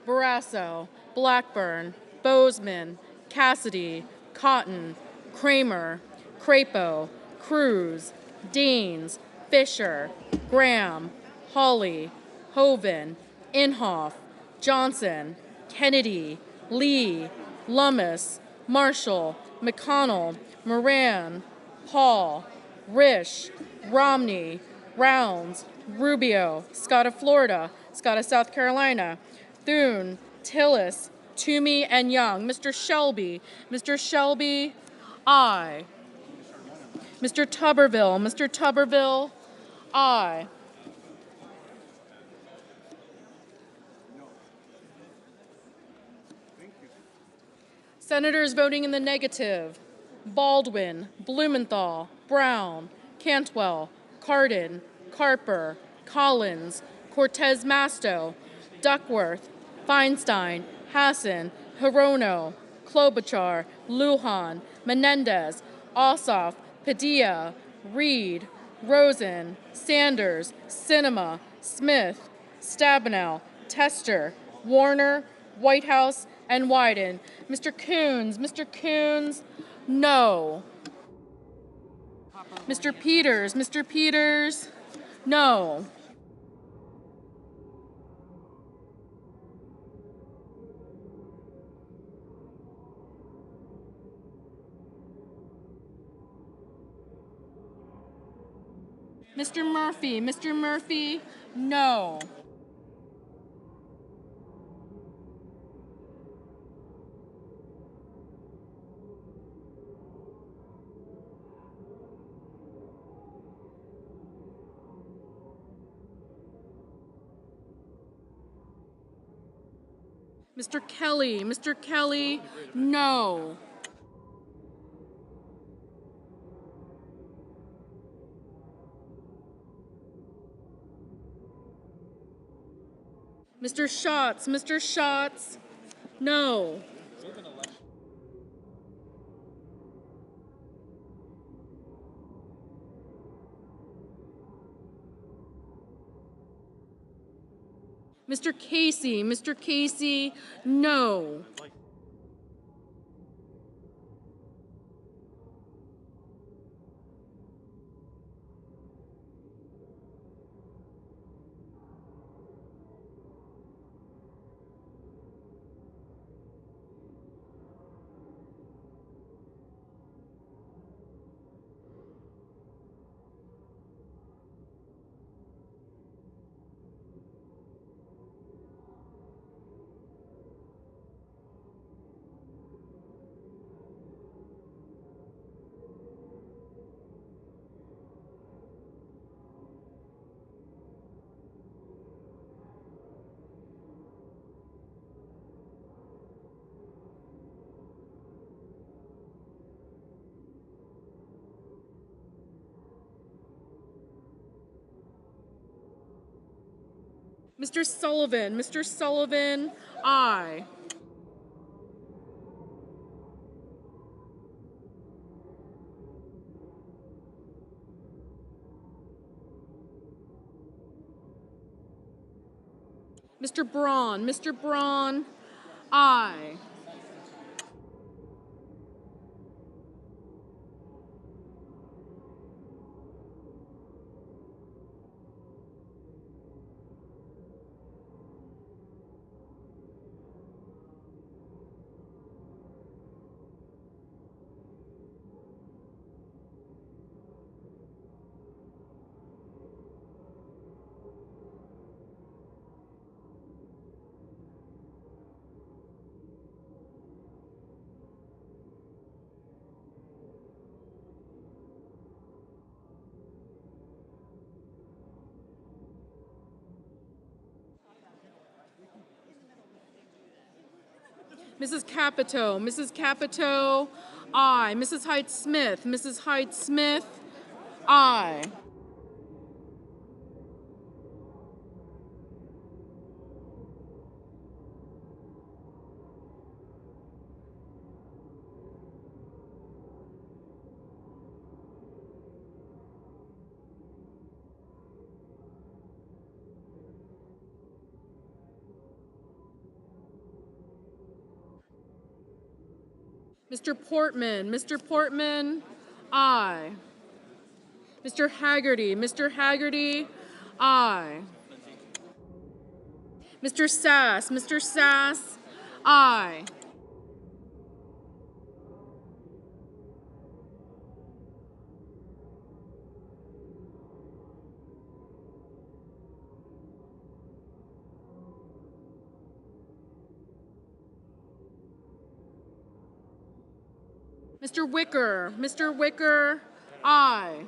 Barrasso, Blackburn, Bozeman, Cassidy, Cotton, Kramer, Crapo, Cruz, Daines, Fisher, Graham, Hawley, Hoven, Inhofe, Johnson, Kennedy, Lee, Lummis, Marshall, McConnell, Moran, Paul, Risch, Romney, Rounds, Rubio, Scott of Florida, Scott of South Carolina, Thune, Tillis, Toomey, and Young. Mr. Shelby, aye. Mr. Tuberville, aye. Senators voting in the negative: Baldwin, Blumenthal, Brown, Cantwell, Cardin, Carper, Collins, Cortez Masto, Duckworth, Feinstein, Hassan, Hirono, Klobuchar, Lujan, Menendez, Ossoff, Padilla, Reed, Rosen, Sanders, Sinema, Smith, Stabenow, Tester, Warner, Whitehouse, and Wyden. Mr. Coons, no. Mr. Peters, no. Mr. Murphy, no. Mr. Kelly, no. Mr. Schatz, no. Mr. Casey, no. Mr. Sullivan, aye. Mr. Braun, aye. Mrs. Capito, aye. Mrs. Hyde-Smith, aye. Mr. Portman, aye. Mr. Haggerty, aye. Mr. Sass. Mr. Sass, aye. Mr. Wicker. Mr. Wicker, aye.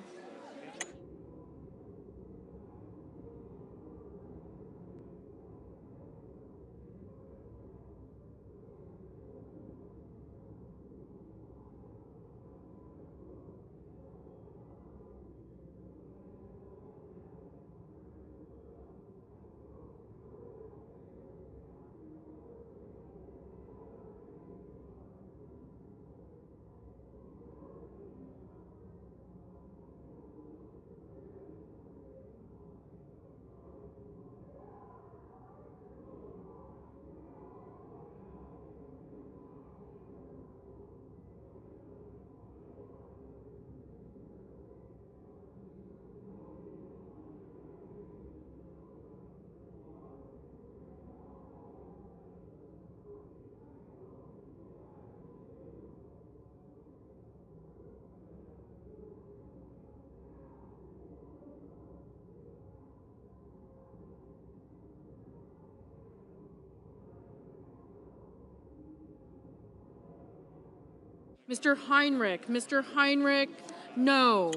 Mr. Heinrich. Mr. Heinrich, no.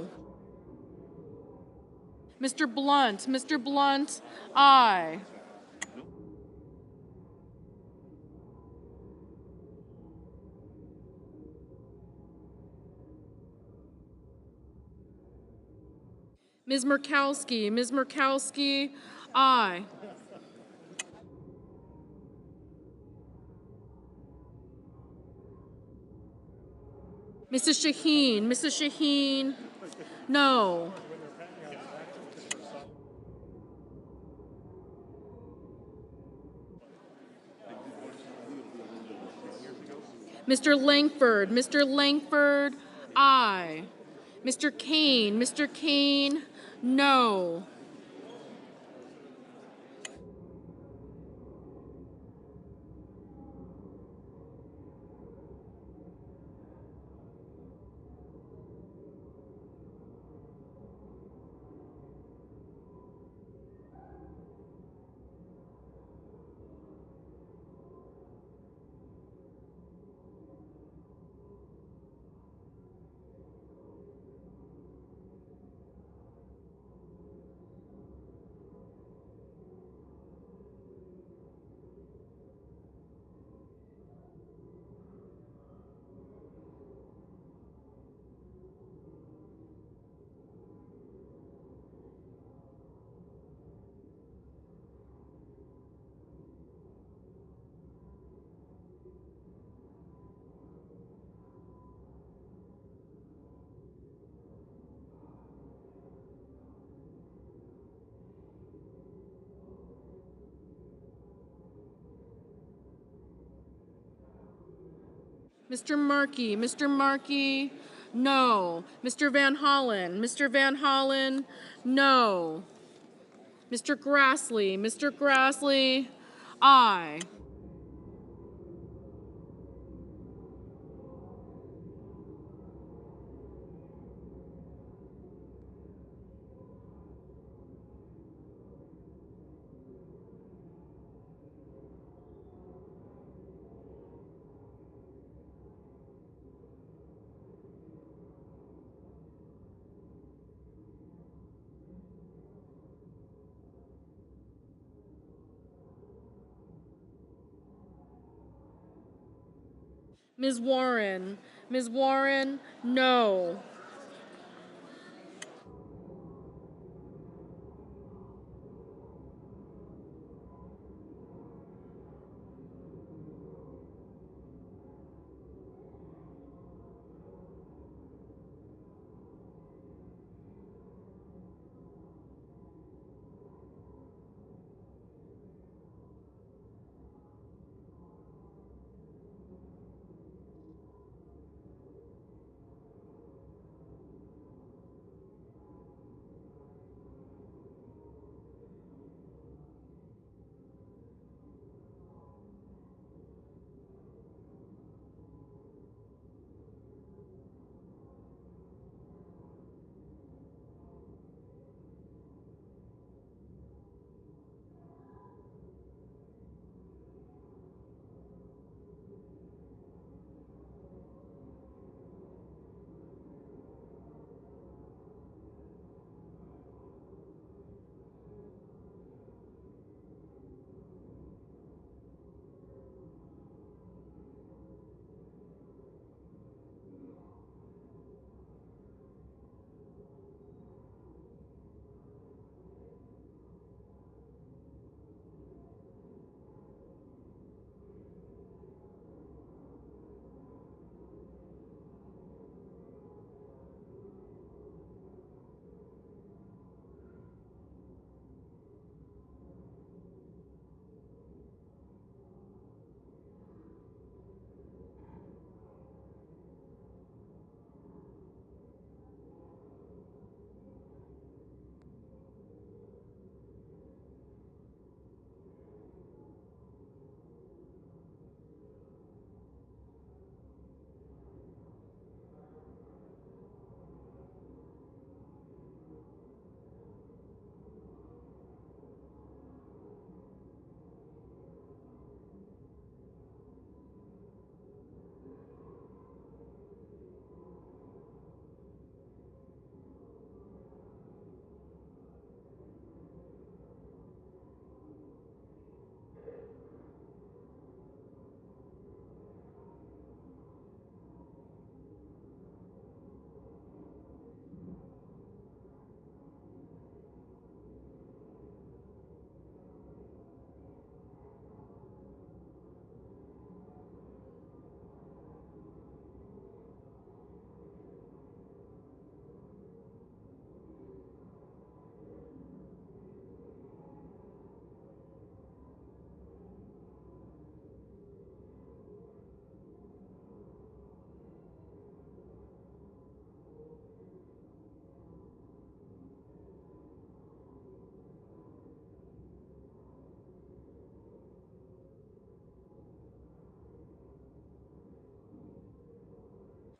Mr. Blunt. Mr. Blunt, aye. Ms. Murkowski. Ms. Murkowski, aye. Mrs. Shaheen. Mrs. Shaheen, no. Mr. Langford. Mr. Langford, aye. Mr. Kane. Mr. Kane, no. Mr. Markey. Mr. Markey, no. Mr. Van Hollen. Mr. Van Hollen, no. Mr. Grassley. Mr. Grassley, aye. Ms. Warren. Ms. Warren, no.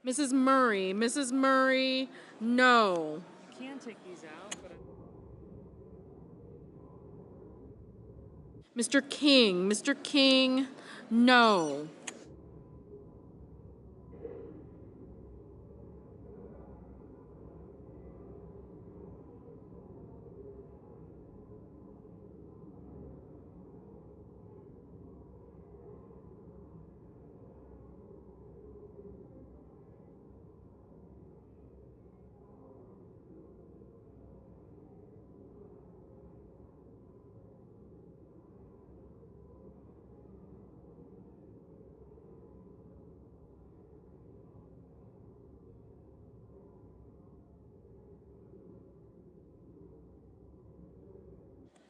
Mrs. Murray, no. Can take these out, but Mr. King, no.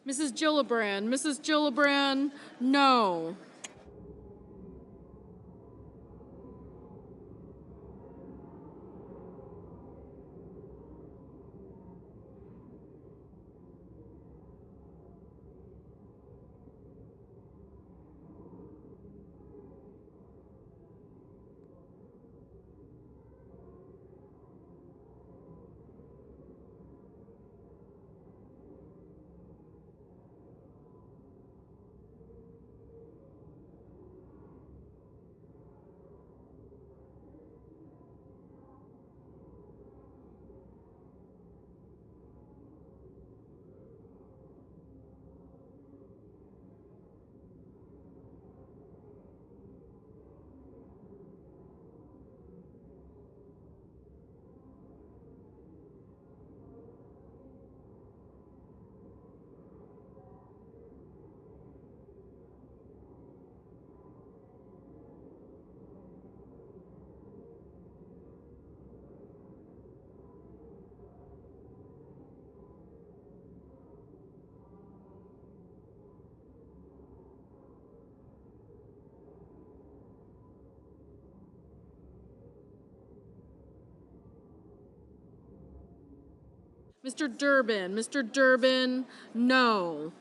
Mrs. Gillibrand, no. Mr. Durbin, no.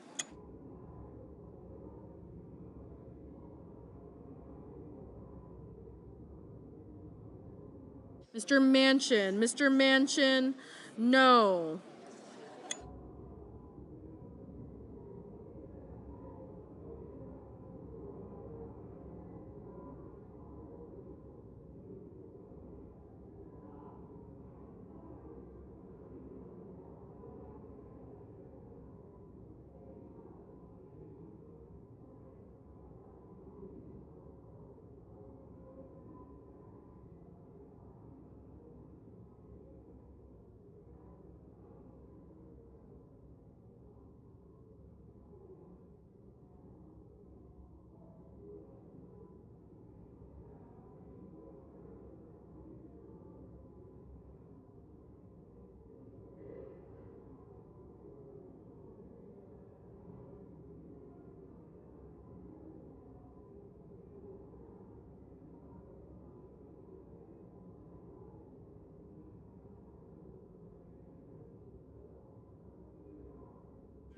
Mr. Manchin, no.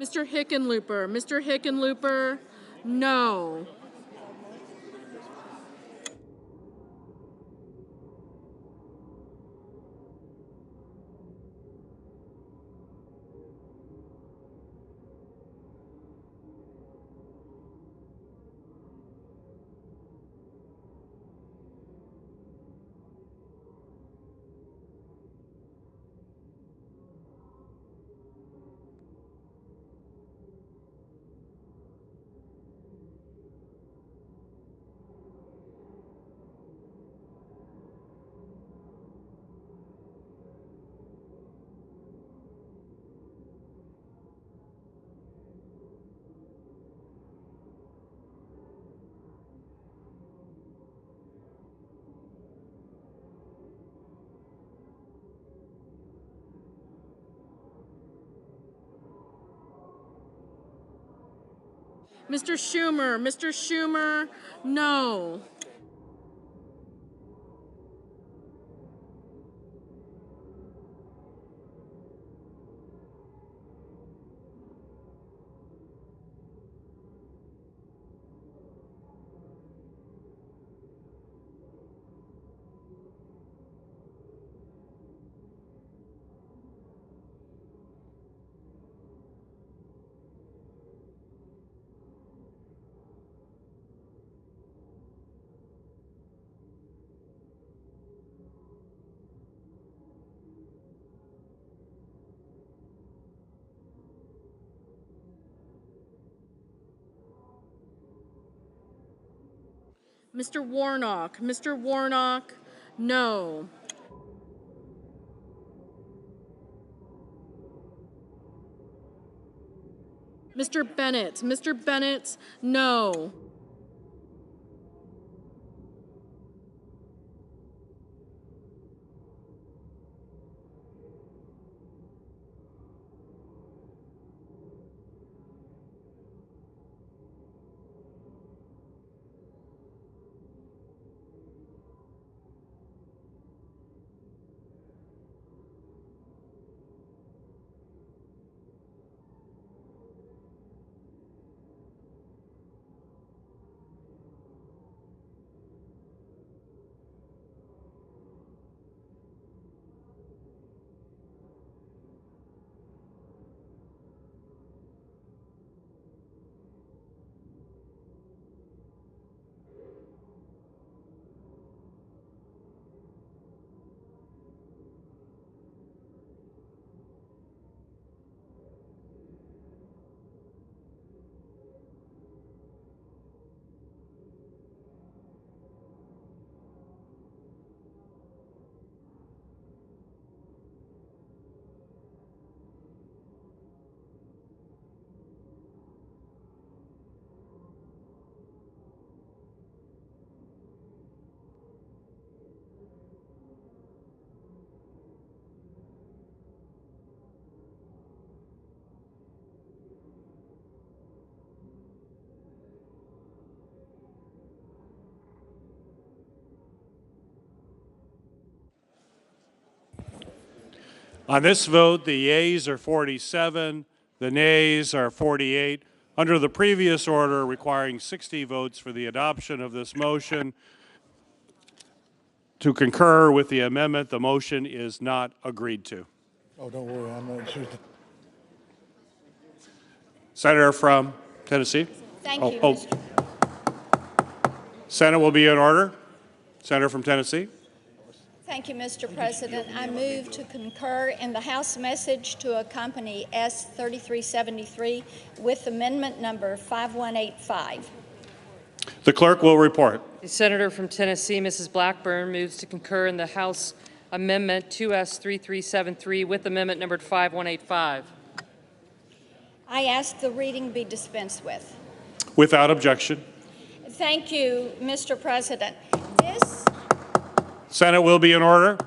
Mr. Hickenlooper, no. Mr. Schumer, no. Mr. Warnock. Mr. Warnock, no. Mr. Bennett. Mr. Bennett, no. On this vote, the yeas are 47, the nays are 48. Under the previous order requiring 60 votes for the adoption of this motion, to concur with the amendment, the motion is not agreed to. Oh, don't worry, I'm not sure. Senator from Tennessee. Thank you, Mr. Senate will be in order. Senator from Tennessee. Thank you, Mr. President. I move to concur in the House message to accompany S 3373 with amendment number 5185. The clerk will report. The senator from Tennessee, Mrs. Blackburn, moves to concur in the House Amendment 2S 3373 with amendment numbered 5185. I ask the reading be dispensed with. Without objection. Thank you, Mr. President. This Senate will be in order.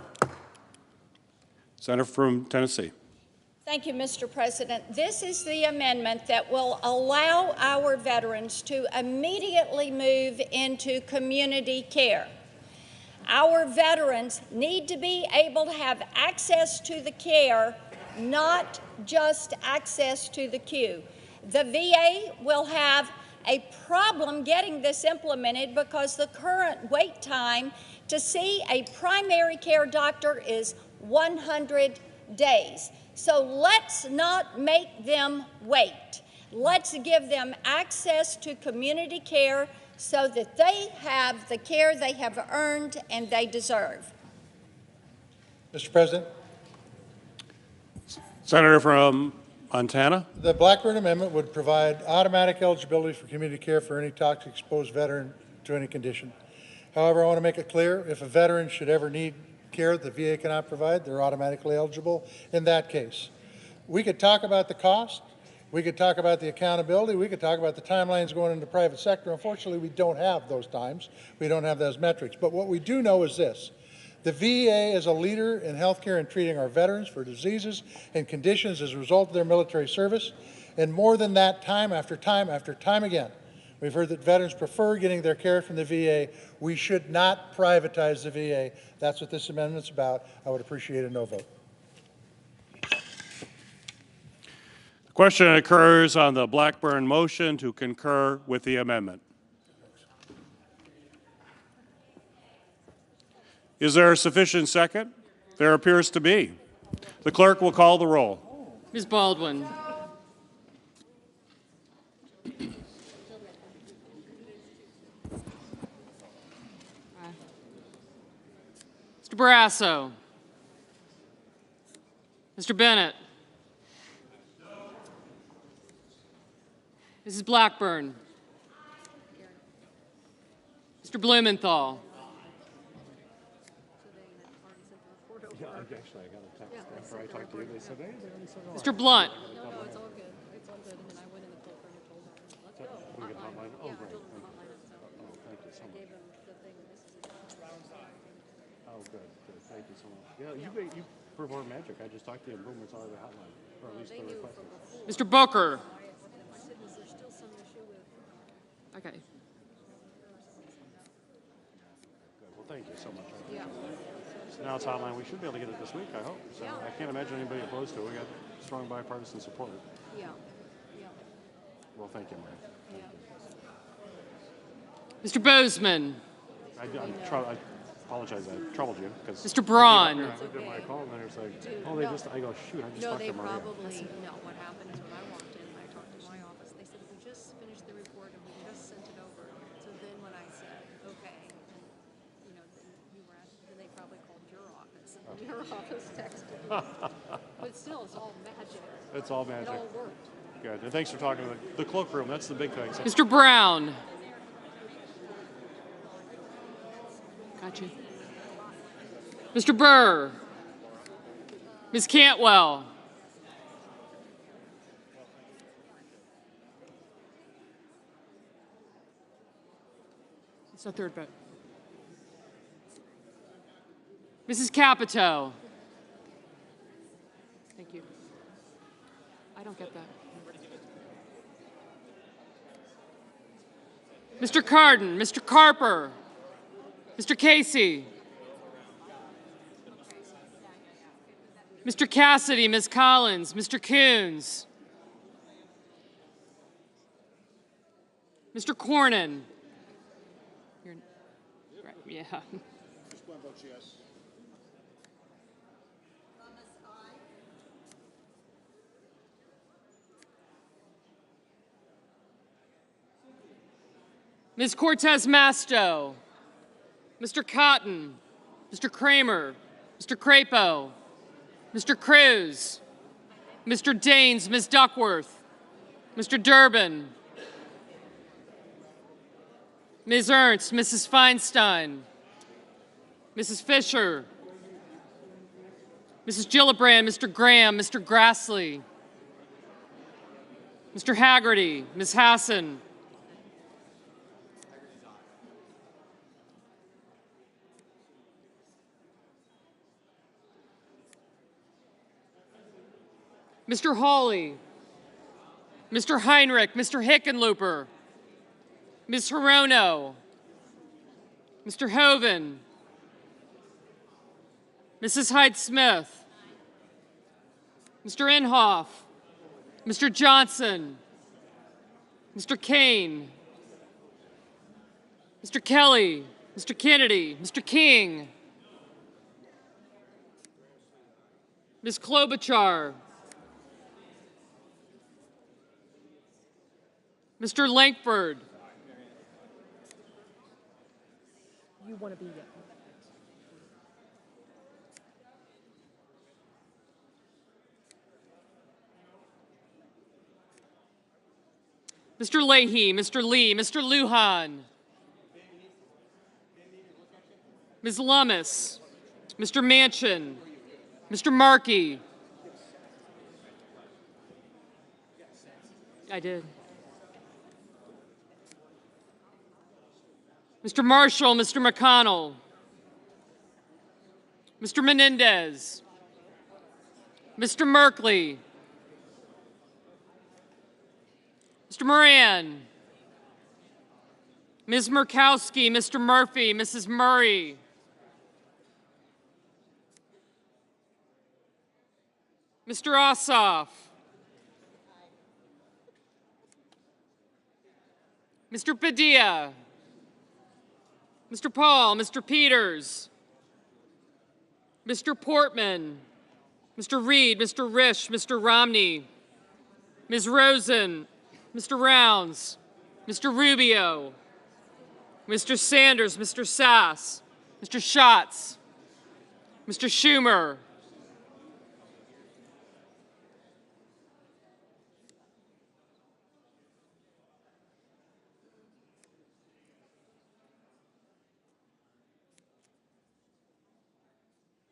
Senator from Tennessee. Thank you, Mr. President. This is the amendment that will allow our veterans to immediately move into community care. Our veterans need to be able to have access to the care, not just access to the queue. The VA will have a problem getting this implemented because the current wait time to see a primary care doctor is 100 days. So let's not make them wait. Let's give them access to community care so that they have the care they have earned and they deserve. Mr. President, Senator from Montana. the Blackburn Amendment would provide automatic eligibility for community care for any toxic-exposed veteran to any condition. However, I want to make it clear, if a veteran should ever need care that the VA cannot provide, they're automatically eligible in that case. We could talk about the cost. We could talk about the accountability. We could talk about the timelines going into the private sector. Unfortunately, we don't have those times. We don't have those metrics. But what we do know is this. The VA is a leader in healthcare and treating our veterans for diseases and conditions as a result of their military service. And more than that, time after time after time again, we've heard that veterans prefer getting their care from the VA. We should not privatize the VA. That's what this amendment's about. I would appreciate a no vote. The question occurs on the Blackburn motion to concur with the amendment. Is there a sufficient second? There appears to be. The clerk will call the roll. Ms. Baldwin. Mr. Barrasso. Mr. Bennett. Mrs. Blackburn. Mr. Blumenthal. Yeah, actually, I got a text after I talked to you. They said, hey, they already said, oh, Mr. Blunt. No, it's all good. It's all good. And then I went in the cloakroom and told her, let's go. we get hotline. Oh, Yeah, I great. told him Thank you. hotline up. So Oh, thank you so I much. gave him the thing. This is it. Oh, good. Thank you so much. Yeah, you perform magic. I just talked to you, and boom, it's on the hotline. Or at least They the knew request. from before. Mr. Booker. I said, is there still some issue with? Okay. Good. Well, thank you so much. Yeah. So now it's hotline. We should be able to get it this week, I hope. So I can't imagine anybody opposed to it. We got strong bipartisan support. Yeah. Yeah. Well, thank you, Mary. Yeah. Mr. Bozeman. I apologize. I troubled you because Mr. Braun. I looked at my call and then it's like, oh, they just. I go, shoot, I just No, talked they to Maria. probably, no, what happened is when I walked in and I talked to my office, they said, we just finished the report and we just sent it over. So then when I said, okay, and, you know, then you were at, then they probably called your office and your office texted me. But still, it's all magic. It's all It magic. all worked. Good. And thanks for talking to the cloakroom. That's the big thing. So Mr. Brown. Gotcha. Mr. Burr. Ms. Cantwell. It's a third vote. Mrs. Capito. Thank you. I don't get that. Mr. Cardin, Mr. Carper, Mr. Casey, Mr. Cassidy, Ms. Collins, Mr. Coons, Mr. Cornyn. Right, yeah. Ms. Cortez Masto, Mr. Cotton, Mr. Kramer, Mr. Crapo, Mr. Cruz, Mr. Daines, Ms. Duckworth, Mr. Durbin, Ms. Ernst, Mrs. Feinstein, Mrs. Fisher, Mrs. Gillibrand, Mr. Graham, Mr. Grassley, Mr. Haggerty, Ms. Hassan, Mr. Hawley, Mr. Heinrich, Mr. Hickenlooper, Ms. Hirono, Mr. Hoven, Mrs. Hyde-Smith, Mr. Inhofe, Mr. Johnson, Mr. Kane, Mr. Kelly, Mr. Kennedy, Mr. King, Ms. Klobuchar, Mr. Lankford. You want to be Mr. Leahy, Mr. Lee, Mr. Lujan, Ms. Lummis, Mr. Manchin, Mr. Markey. I did. Mr. Marshall, Mr. McConnell, Mr. Menendez, Mr. Merkley, Mr. Moran, Ms. Murkowski, Mr. Murphy, Mrs. Murray, Mr. Ossoff, Mr. Padilla, Mr. Paul, Mr. Peters, Mr. Portman, Mr. Reed, Mr. Risch, Mr. Romney, Ms. Rosen, Mr. Rounds, Mr. Rubio, Mr. Sanders, Mr. Sass, Mr. Schatz, Mr. Schumer,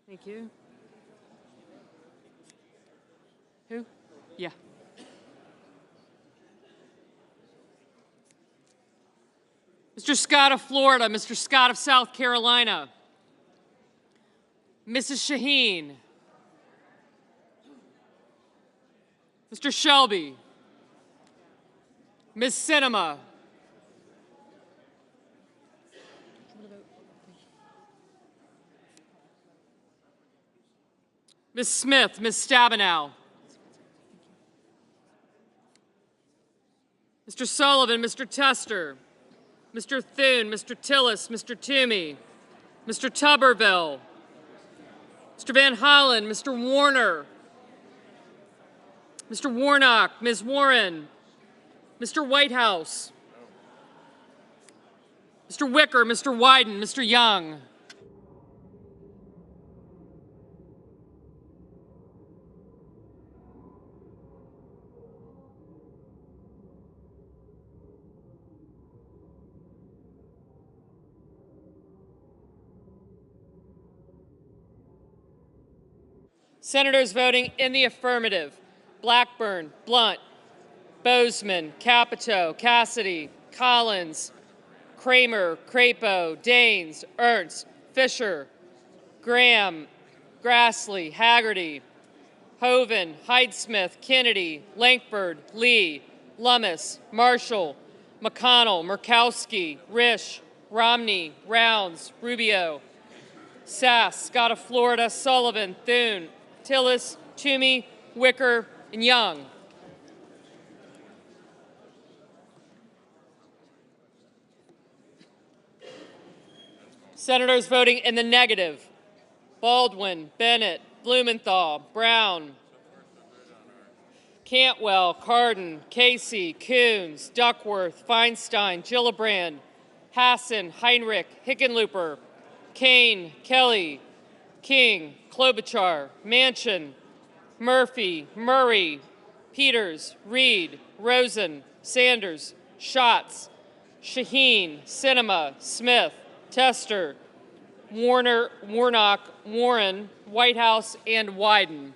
Thank you. Who? Yeah. Mr. Scott of Florida, Mr. Scott of South Carolina, Mrs. Shaheen, Mr. Shelby, Ms. Sinema, Ms. Smith, Ms. Stabenow, Mr. Sullivan, Mr. Tester, Mr. Thune, Mr. Tillis, Mr. Toomey, Mr. Tuberville, Mr. Van Hollen, Mr. Warner, Mr. Warnock, Ms. Warren, Mr. Whitehouse, Mr. Wicker, Mr. Wyden, Mr. Young. Senators voting in the affirmative: Blackburn, Blunt, Bozeman, Capito, Cassidy, Collins, Kramer, Crapo, Daines, Ernst, Fisher, Graham, Grassley, Haggerty, Hoven, Heidsmith, Kennedy, Lankford, Lee, Lummis, Marshall, McConnell, Murkowski, Risch, Romney, Rounds, Rubio, Sass, Scott of Florida, Sullivan, Thune, Tillis, Toomey, Wicker, and Young. Senators voting in the negative: Baldwin, Bennett, Blumenthal, Brown, Cantwell, Cardin, Casey, Coons, Duckworth, Feinstein, Gillibrand, Hassan, Heinrich, Hickenlooper, Kane, Kelly, King, Klobuchar, Manchin, Murphy, Murray, Peters, Reed, Rosen, Sanders, Schatz, Shaheen, Sinema, Smith, Tester, Warner, Warnock, Warren, Whitehouse, and Wyden.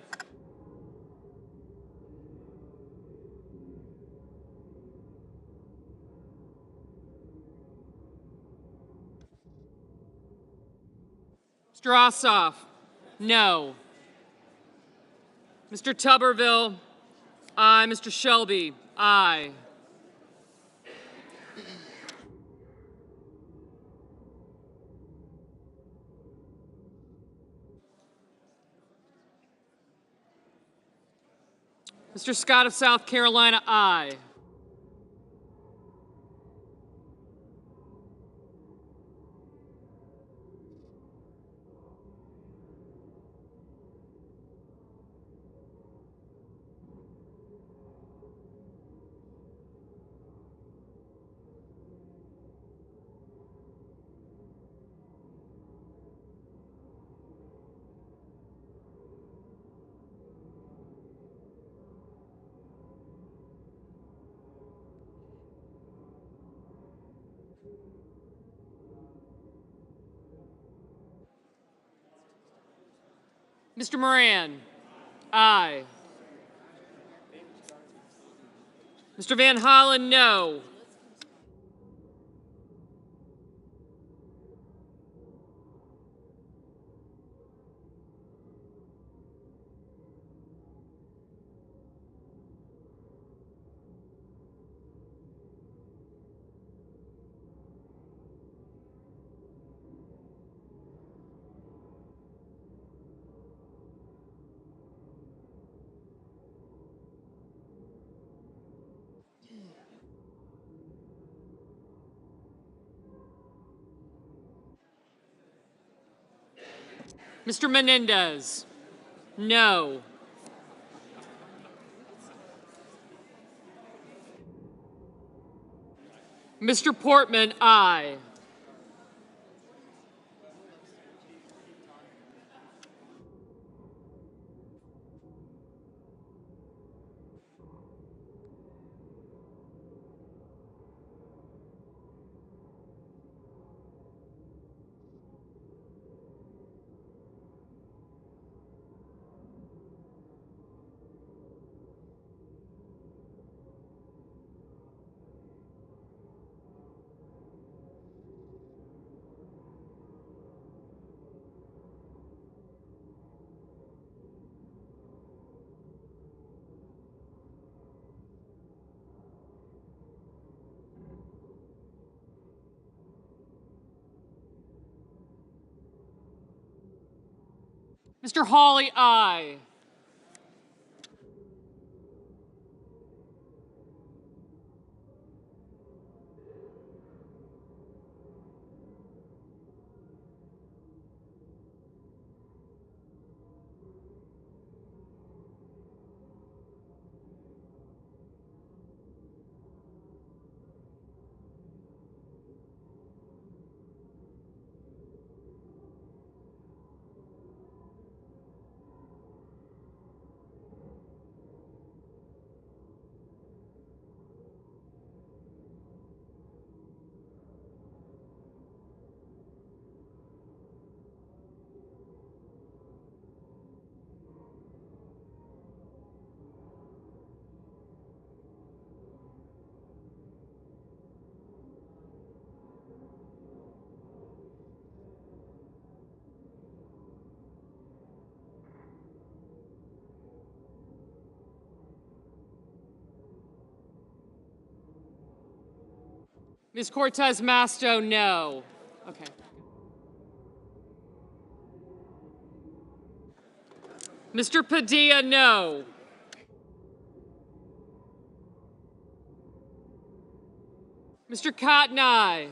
Mr. Ossoff, no. Mr. Tuberville, aye. Mr. Shelby, aye. Mr. Scott of South Carolina, aye. Mr. Moran, aye. Mr. Van Hollen, no. Mr. Menendez, no. Mr. Portman, aye. Mr. Hawley, aye. Ms. Cortez Masto, no. Okay. Mr. Padilla, no. Mr. Cotton, aye.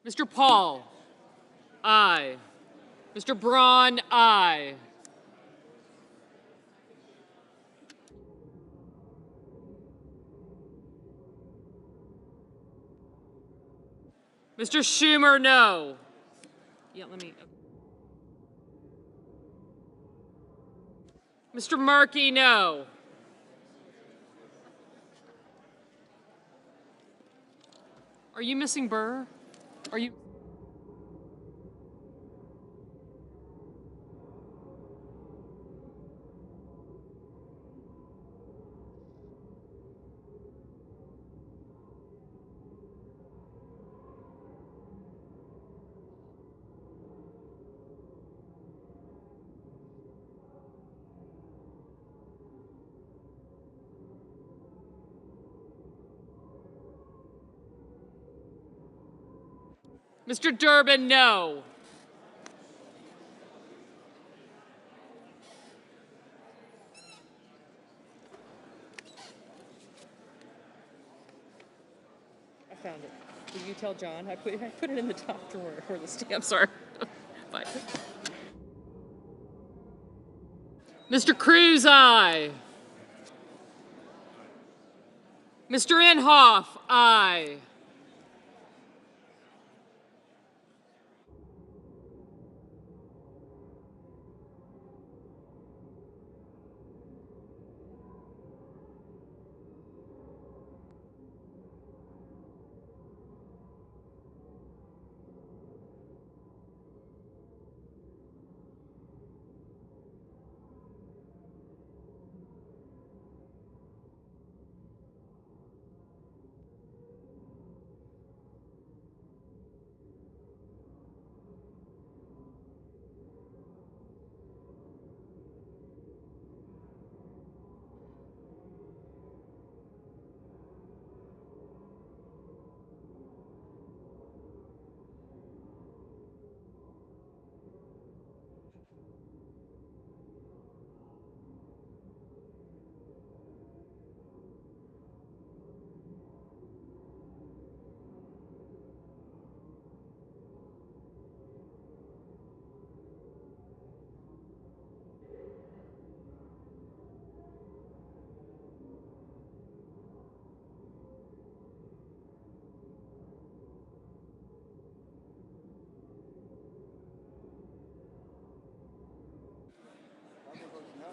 Mr. Paul, aye. Mr. Braun, aye. Mr. Schumer, no. Yeah, let me. Mr. Markey, no. Are you missing Burr? Are you? Mr. Durbin, no. I found it. Will you tell John? I put it in the top drawer where the stamps are. Bye. Mr. Cruz, aye. Mr. Inhofe, aye.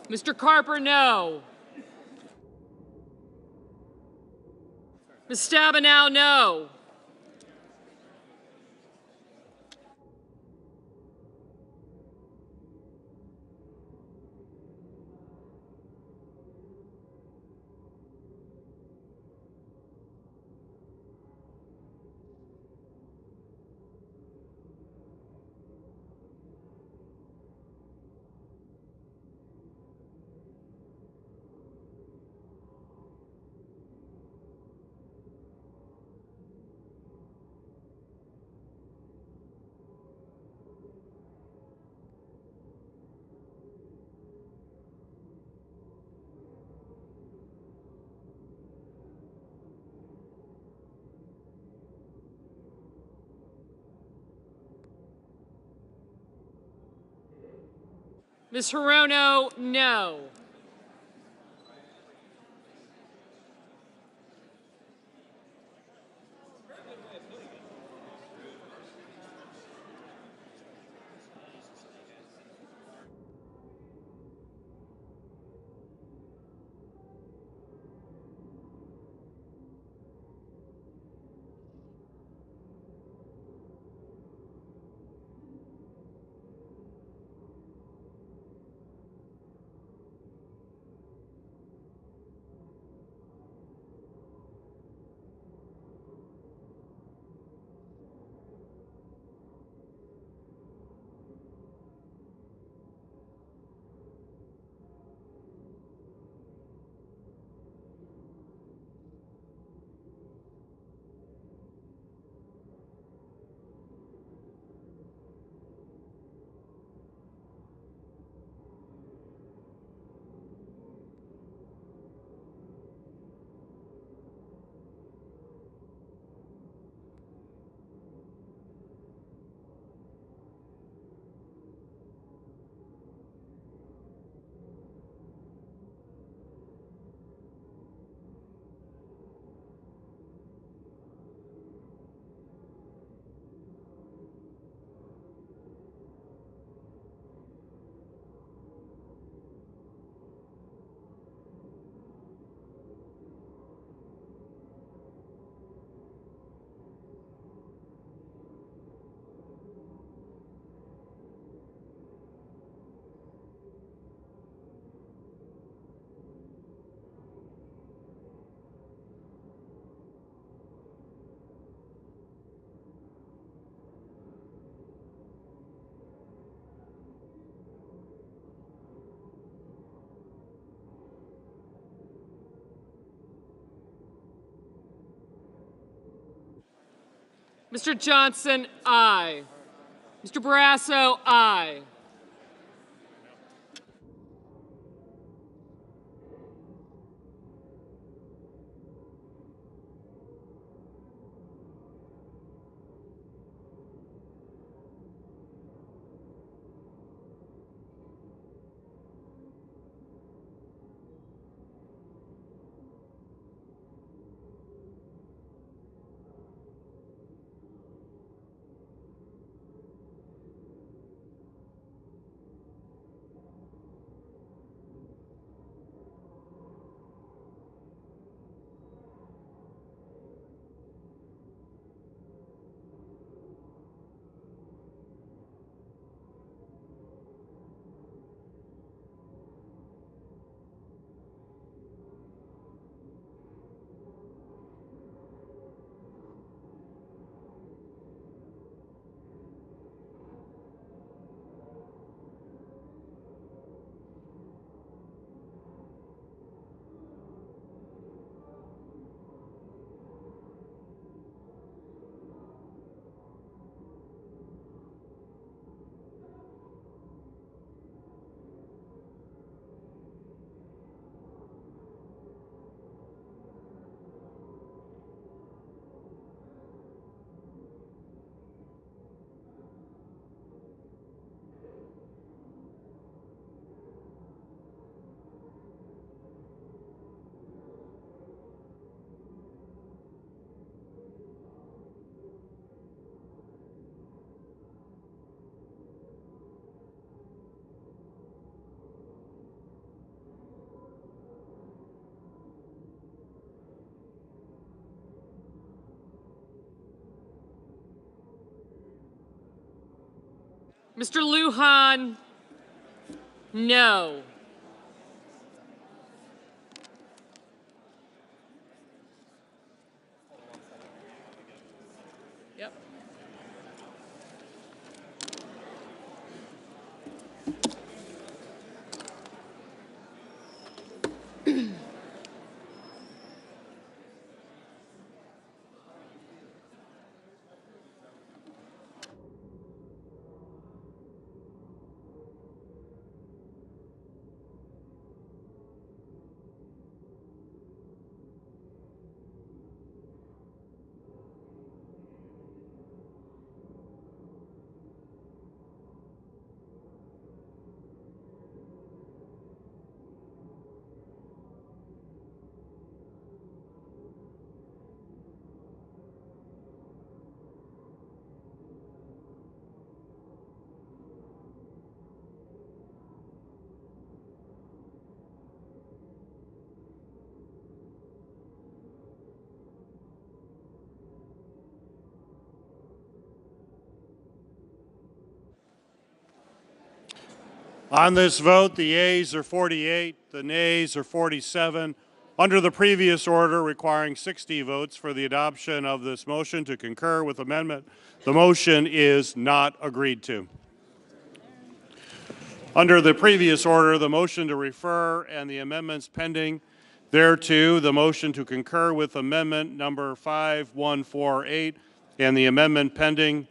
Mr. Carper, no. Ms. Stabenow, no. Ms. Hirono, no. Mr. Johnson, aye. Mr. Barrasso, aye. Mr. Lujan, no. Yep. On this vote, the yeas are 48, the nays are 47. Under the previous order requiring 60 votes for the adoption of this motion to concur with amendment, the motion is not agreed to. Under the previous order, the motion to refer and the amendments pending thereto, the motion to concur with amendment number 5148 and the amendment pending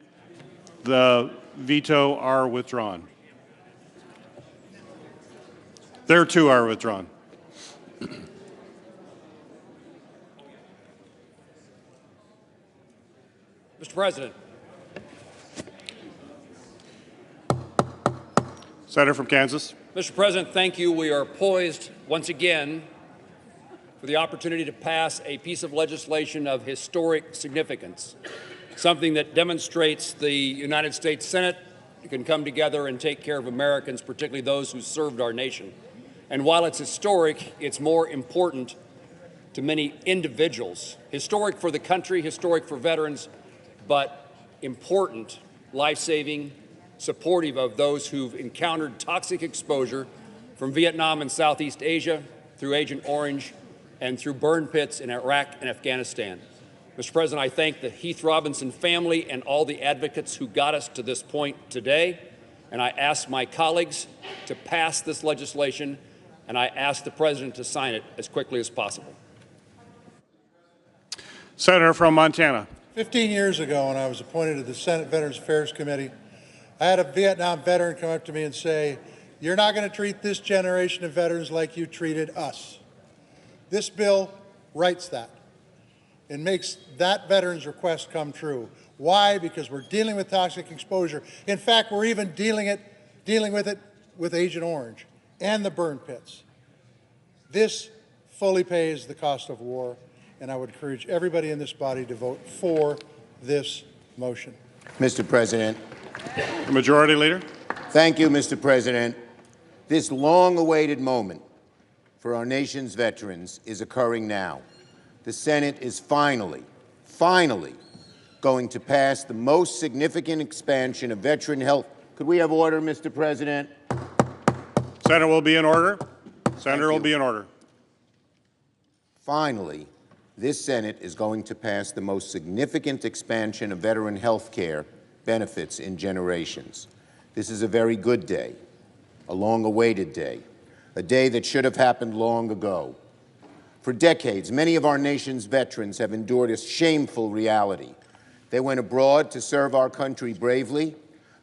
the veto are withdrawn. Thereto are withdrawn. Mr. President. Senator from Kansas. Mr. President, thank you. We are poised once again for the opportunity to pass a piece of legislation of historic significance, something that demonstrates the United States Senate can come together and take care of Americans, particularly those who served our nation. And while it's historic, it's more important to many individuals. Historic for the country, historic for veterans, but important, life-saving, supportive of those who've encountered toxic exposure from Vietnam and Southeast Asia, through Agent Orange, and through burn pits in Iraq and Afghanistan. Mr. President, I thank the Heath Robinson family and all the advocates who got us to this point today, and I ask my colleagues to pass this legislation, and I ask the President to sign it as quickly as possible. Senator from Montana. 15 years ago, when I was appointed to the Senate Veterans Affairs Committee, I had a Vietnam veteran come up to me and say, "You're not going to treat this generation of veterans like you treated us." This bill rights that and makes that veteran's request come true. Why? Because we're dealing with toxic exposure. In fact, we're even dealing with it with Agent Orange and the burn pits. This fully pays the cost of war, and I would encourage everybody in this body to vote for this motion. Mr. President. The Majority Leader. Thank you, Mr. President. This long-awaited moment for our nation's veterans is occurring now. The Senate is finally going to pass the most significant expansion of veteran health. Could we have order, Mr. President? Senator will be in order. Senator will be in order. Finally, this Senate is going to pass the most significant expansion of veteran health care benefits in generations. This is a very good day, a long-awaited day, a day that should have happened long ago. For decades, many of our nation's veterans have endured a shameful reality. They went abroad to serve our country bravely,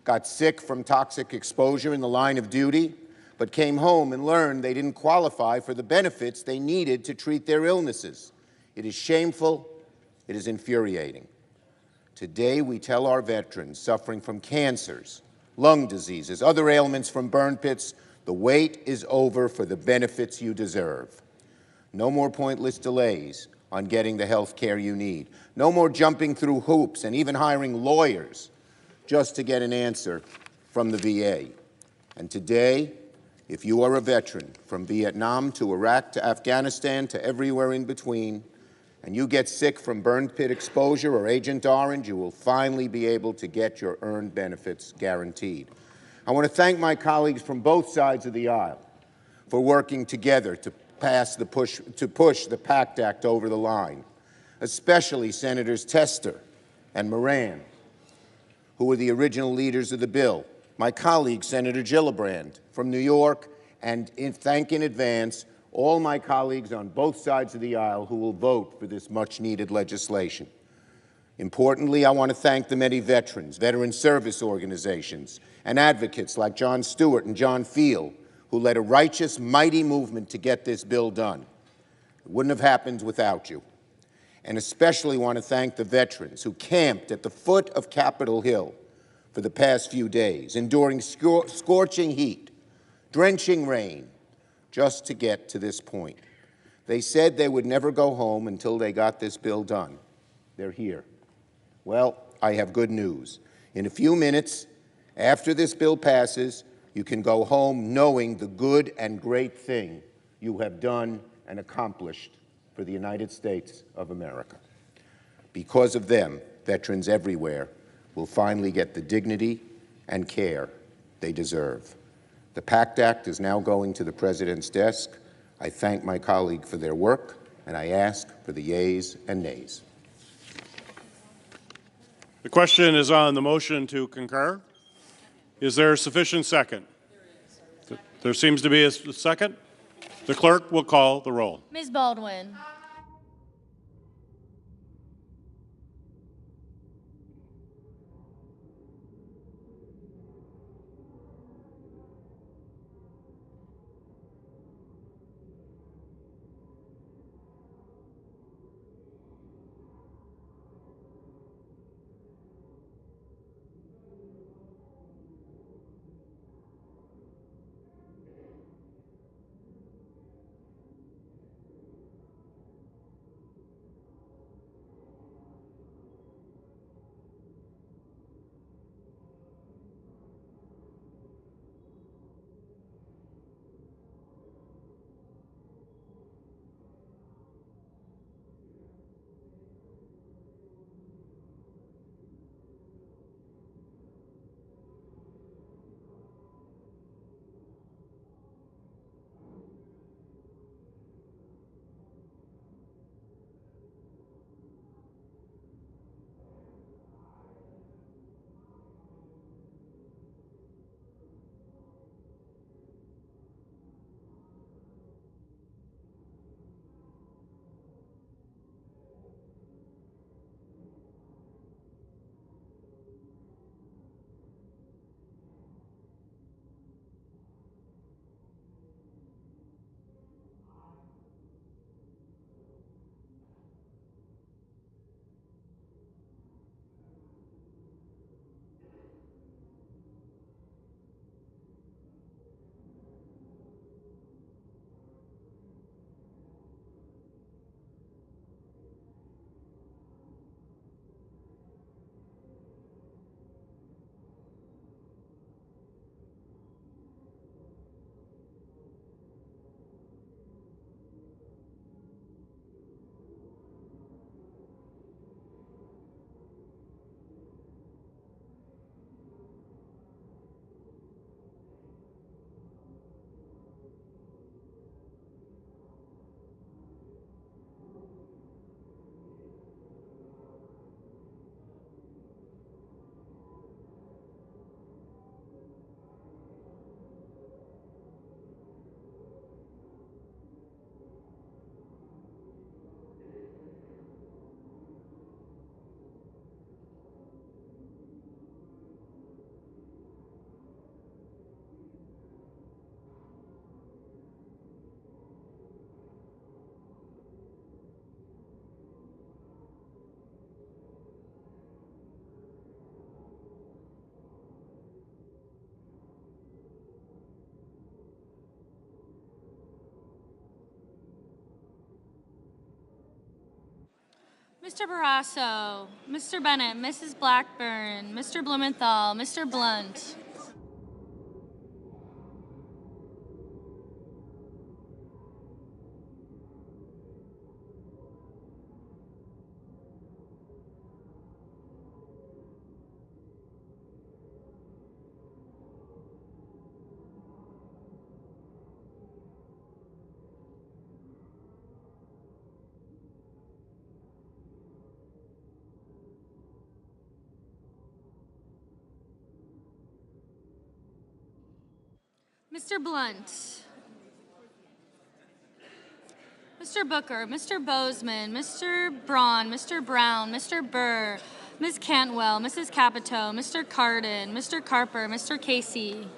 got sick from toxic exposure in the line of duty, but came home and learned they didn't qualify for the benefits they needed to treat their illnesses. It is shameful. It is infuriating. Today, we tell our veterans suffering from cancers, lung diseases, other ailments from burn pits, the wait is over for the benefits you deserve. No more pointless delays on getting the health care you need. No more jumping through hoops and even hiring lawyers just to get an answer from the VA. And today, if you are a veteran from Vietnam to Iraq to Afghanistan to everywhere in between, and you get sick from burn pit exposure or Agent Orange, you will finally be able to get your earned benefits guaranteed. I want to thank my colleagues from both sides of the aisle for working together to push the PACT Act over the line, especially Senators Tester and Moran, who were the original leaders of the bill, my colleague, Senator Gillibrand from New York, and thank in advance all my colleagues on both sides of the aisle who will vote for this much-needed legislation. Importantly, I want to thank the many veterans, veteran service organizations, and advocates like John Stewart and John Field, who led a righteous, mighty movement to get this bill done. It wouldn't have happened without you. And especially want to thank the veterans who camped at the foot of Capitol Hill for the past few days, enduring scorching heat, drenching rain, just to get to this point. They said they would never go home until they got this bill done. They're here. Well, I have good news. In a few minutes, after this bill passes, you can go home knowing the good and great thing you have done and accomplished for the United States of America. Because of them, veterans everywhere will finally get the dignity and care they deserve. The PACT Act is now going to the President's desk. I thank my colleague for their work, and I ask for the yeas and nays. The question is on the motion to concur. Is there a sufficient second? There seems to be a second. The clerk will call the roll. Ms. Baldwin. Mr. Barrasso, Mr. Bennett, Mrs. Blackburn, Mr. Blumenthal, Mr. Blunt. Mr. Blunt, Mr. Booker, Mr. Bozeman, Mr. Braun, Mr. Brown, Mr. Burr, Ms. Cantwell, Mrs. Capito, Mr. Cardin, Mr. Carper, Mr. Casey.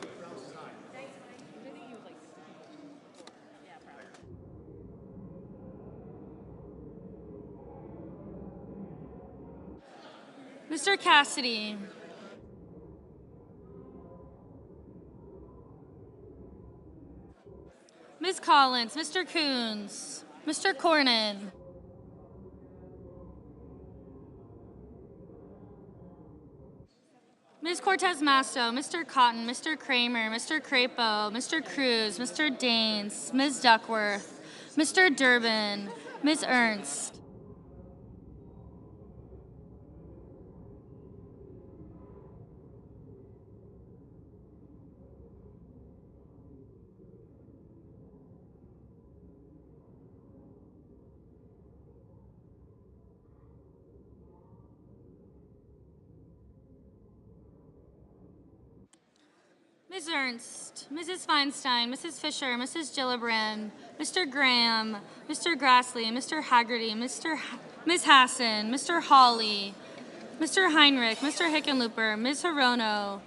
Mr. Cassidy, Ms. Collins, Mr. Coons, Mr. Cornyn, Ms. Cortez Masto, Mr. Cotton, Mr. Kramer, Mr. Crapo, Mr. Cruz, Mr. Daines, Ms. Duckworth, Mr. Durbin, Ms. Ernst, Ms. Ernst, Mrs. Feinstein, Mrs. Fisher, Mrs. Gillibrand, Mr. Graham, Mr. Grassley, Mr. Haggerty, Ms. Hassan, Mr. Hawley, Mr. Heinrich, Mr. Hickenlooper, Ms. Hirono,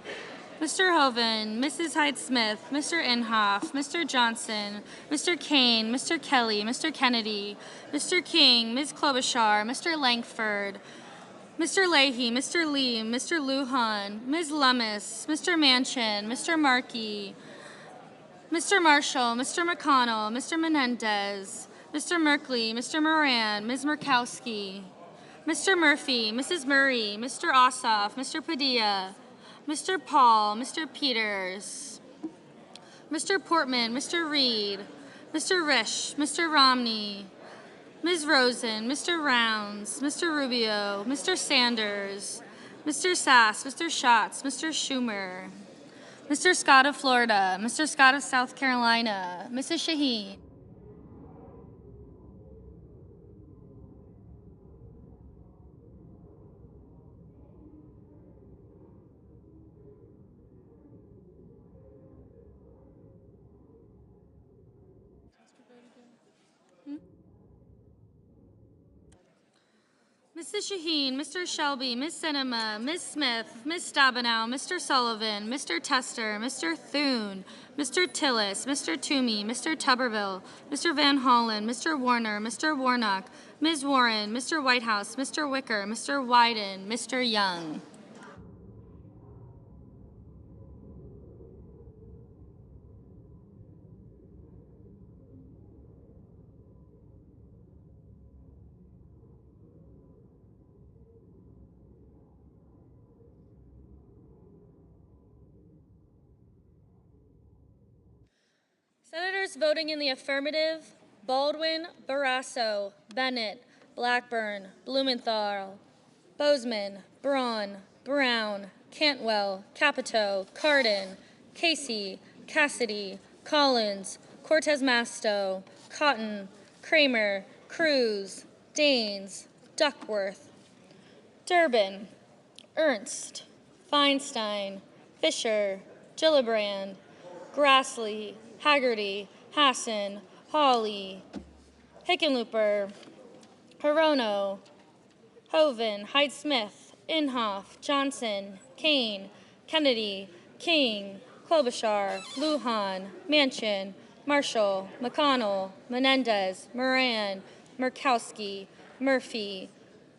Mr. Hoven, Mrs. Hyde-Smith, Mr. Inhofe, Mr. Johnson, Mr. Kane, Mr. Kelly, Mr. Kennedy, Mr. King, Ms. Klobuchar, Mr. Langford, Mr. Leahy, Mr. Lee, Mr. Lujan, Ms. Lummis, Mr. Manchin, Mr. Markey, Mr. Marshall, Mr. McConnell, Mr. Menendez, Mr. Merkley, Mr. Moran, Ms. Murkowski, Mr. Murphy, Mrs. Murray, Mr. Ossoff, Mr. Padilla, Mr. Paul, Mr. Peters, Mr. Portman, Mr. Reed, Mr. Risch, Mr. Romney, Ms. Rosen, Mr. Rounds, Mr. Rubio, Mr. Sanders, Mr. Sass, Mr. Schatz, Mr. Schumer, Mr. Scott of Florida, Mr. Scott of South Carolina, Mrs. Shaheen, Mrs. Shaheen, Mr. Shelby, Ms. Sinema, Ms. Smith, Ms. Stabenow, Mr. Sullivan, Mr. Tester, Mr. Thune, Mr. Tillis, Mr. Toomey, Mr. Tuberville, Mr. Van Hollen, Mr. Warner, Mr. Warnock, Ms. Warren, Mr. Whitehouse, Mr. Wicker, Mr. Wyden, Mr. Young. Senators voting in the affirmative: Baldwin, Barrasso, Bennett, Blackburn, Blumenthal, Bozeman, Braun, Brown, Cantwell, Capito, Cardin, Casey, Cassidy, Collins, Cortez Masto, Cotton, Kramer, Cruz, Daines, Duckworth, Durbin, Ernst, Feinstein, Fisher, Gillibrand, Grassley, Haggerty, Hassan, Hawley, Hickenlooper, Hirono, Hoven, Hyde-Smith, Inhofe, Johnson, Kane, Kennedy, King, Klobuchar, Lujan, Manchin, Marshall, McConnell, Menendez, Moran, Murkowski, Murphy,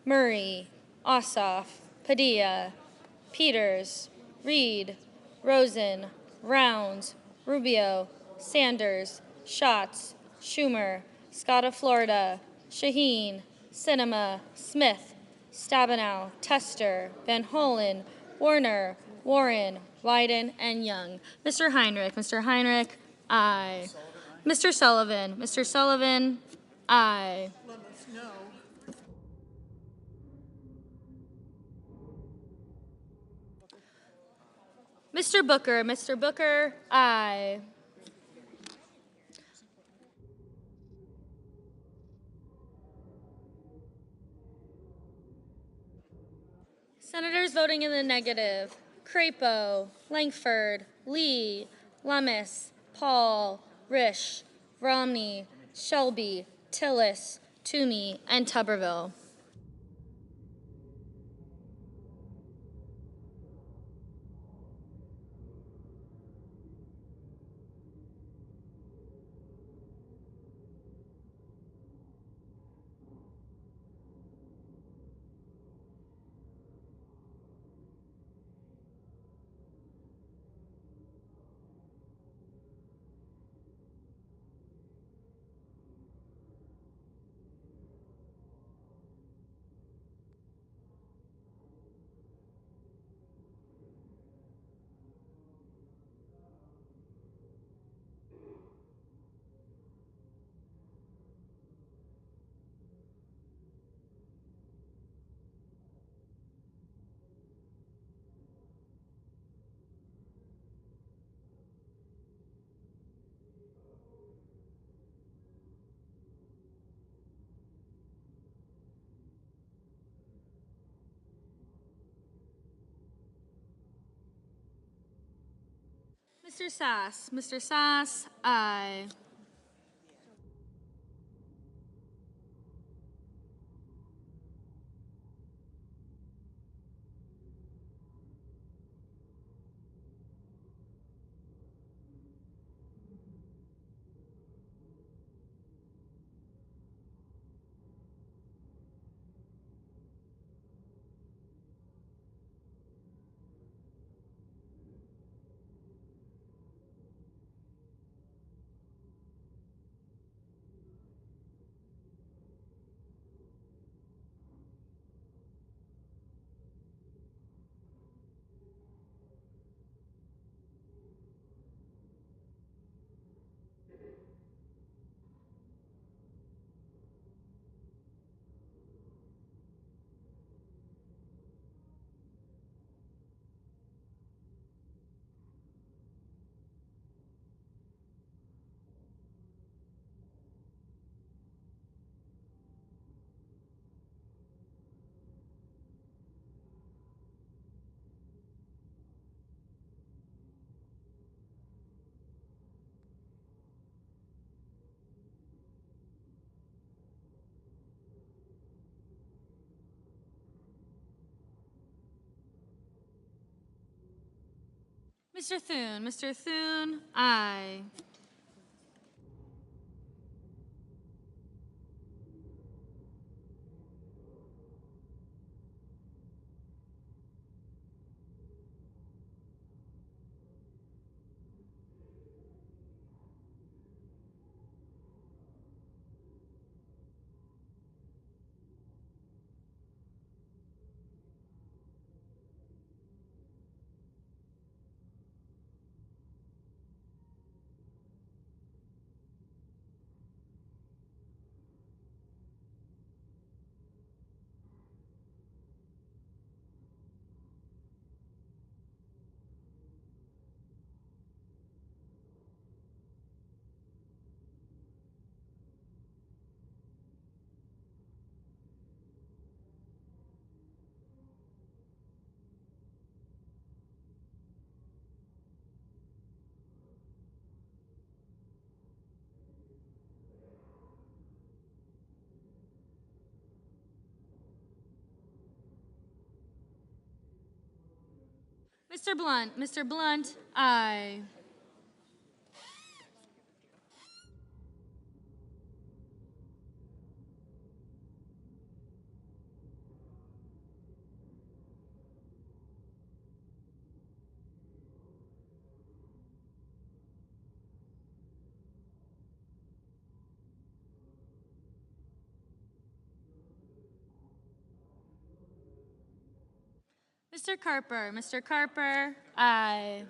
Murray, Ossoff, Padilla, Peters, Reed, Rosen, Rounds, Rubio, Sanders, Schatz, Schumer, Scott of Florida, Shaheen, Sinema, Smith, Stabenow, Tester, Van Hollen, Warner, Warren, Wyden, and Young. Mr. Heinrich, aye. Mr. Sullivan, aye. Mr. Booker, aye. Senators voting in the negative: Crapo, Langford, Lee, Lummis, Paul, Risch, Romney, Shelby, Tillis, Toomey, and Tuberville. Mr. Sass, aye. Mr. Thune, aye. Mr. Blunt, aye. Mr. Carper, aye.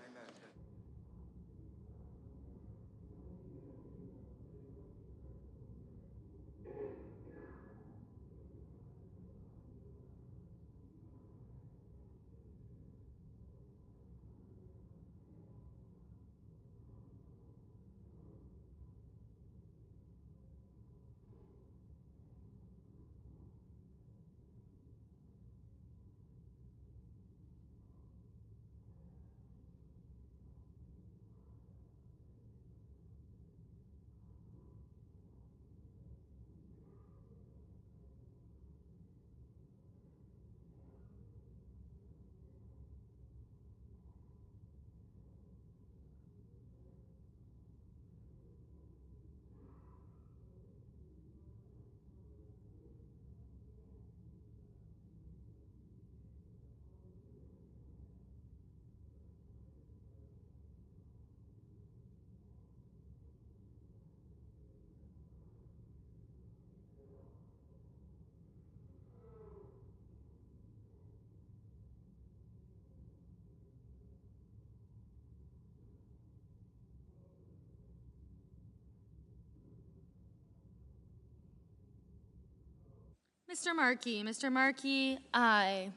Mr. Markey. Mr. Markey, aye.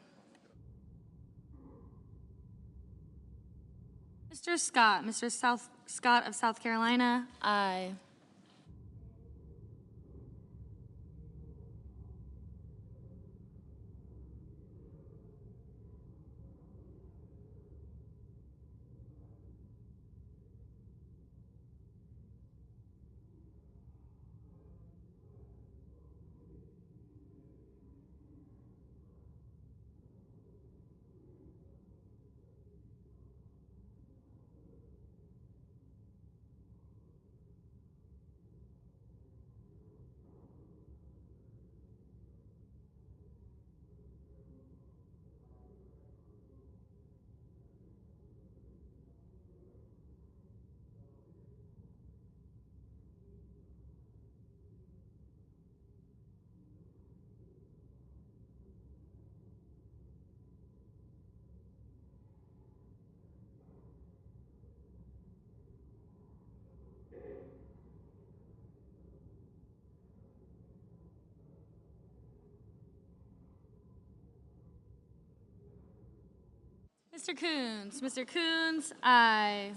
Mr. Scott. Mr. Scott of South Carolina, aye. Mr. Coons. Mr. Coons, aye.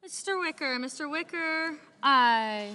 Mr. Wicker. Mr. Wicker, aye.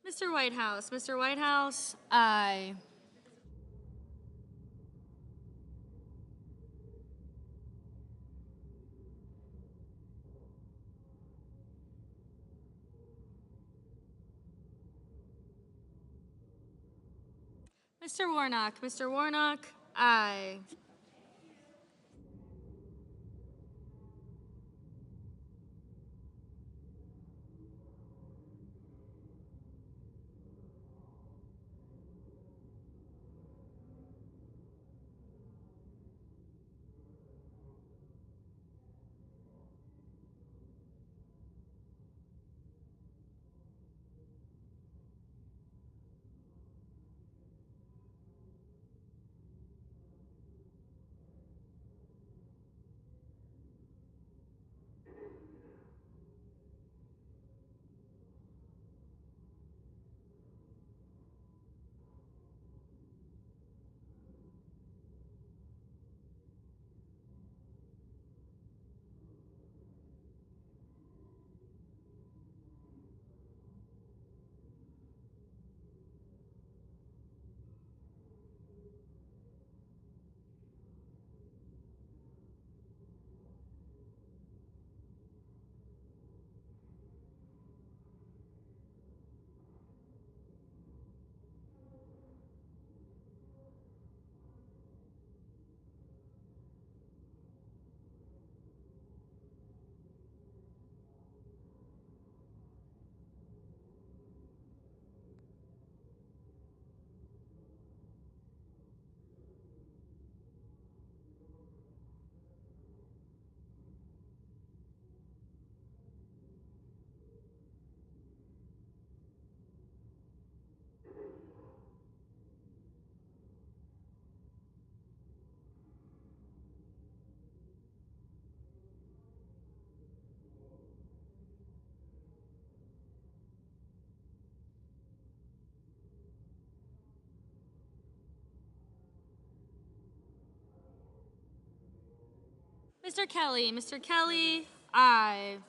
Mr. Whitehouse. Mr. Whitehouse, aye. Mr. Warnock. Mr. Warnock, aye. Mr. Kelly. Mr. Kelly, aye.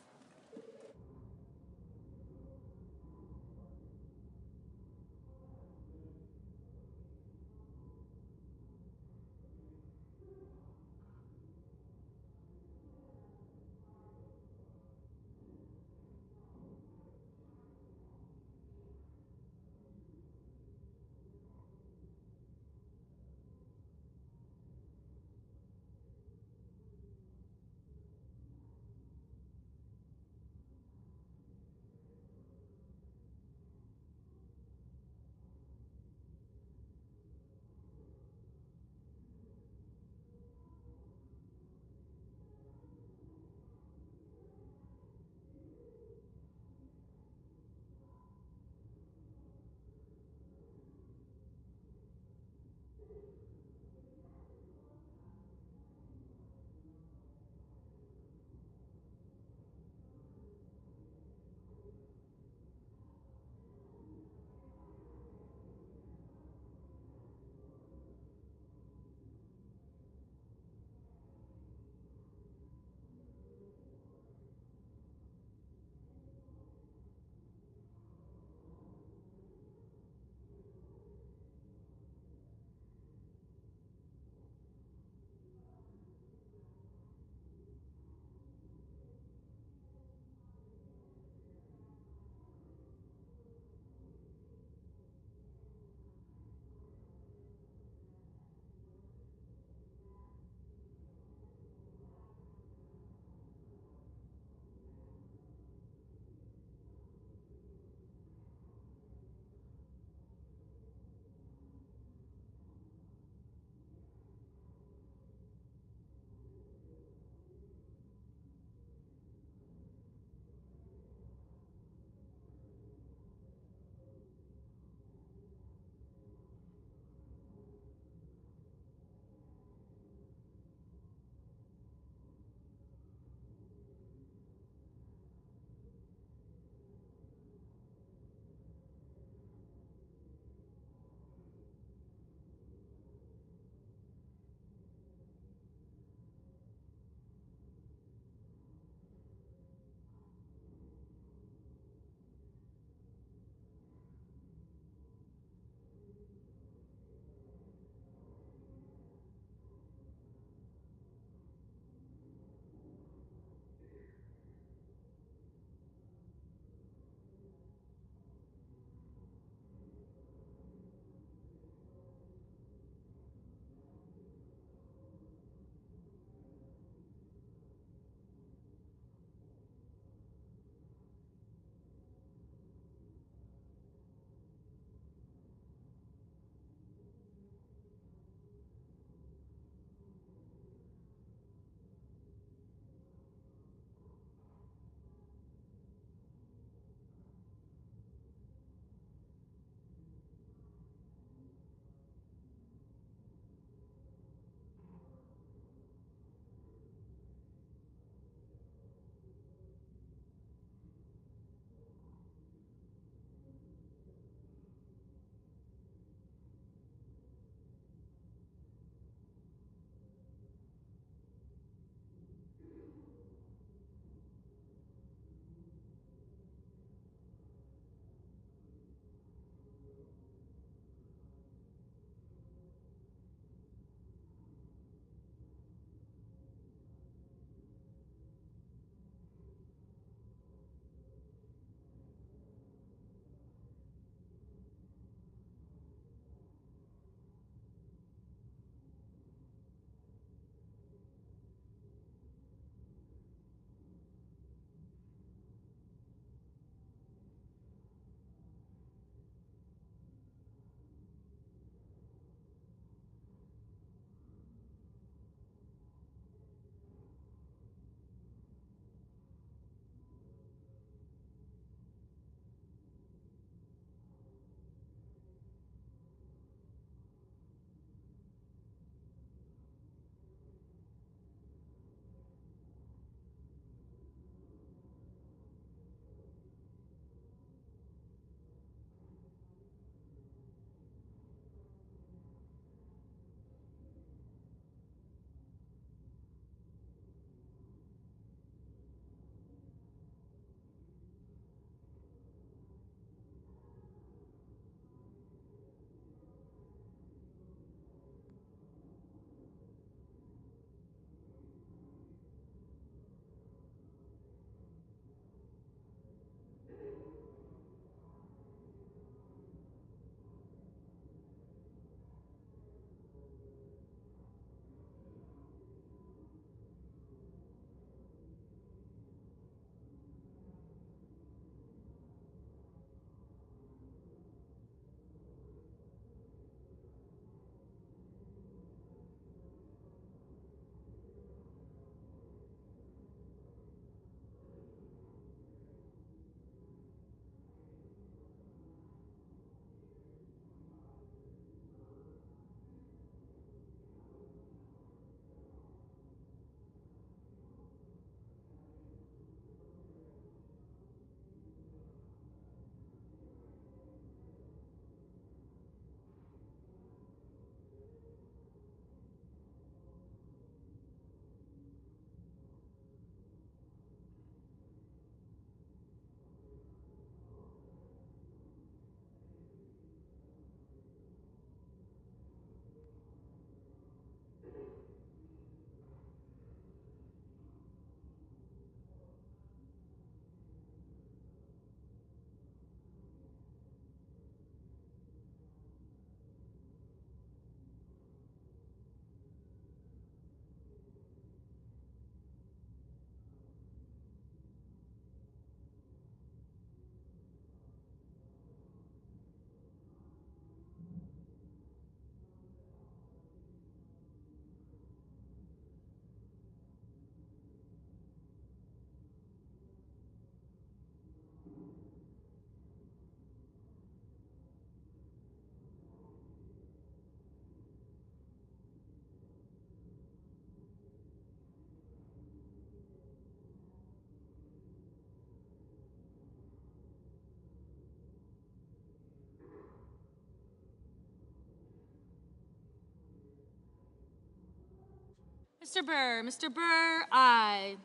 Mr. Burr. Mr. Burr, aye.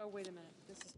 Oh, wait a minute. This is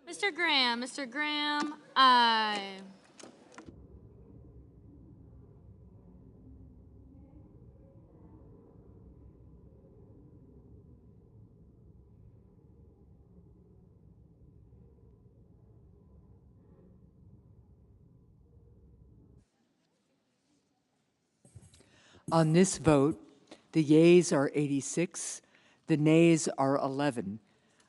Mr. Graham. Mr. Graham, aye. On this vote, the yeas are 86, the nays are 11.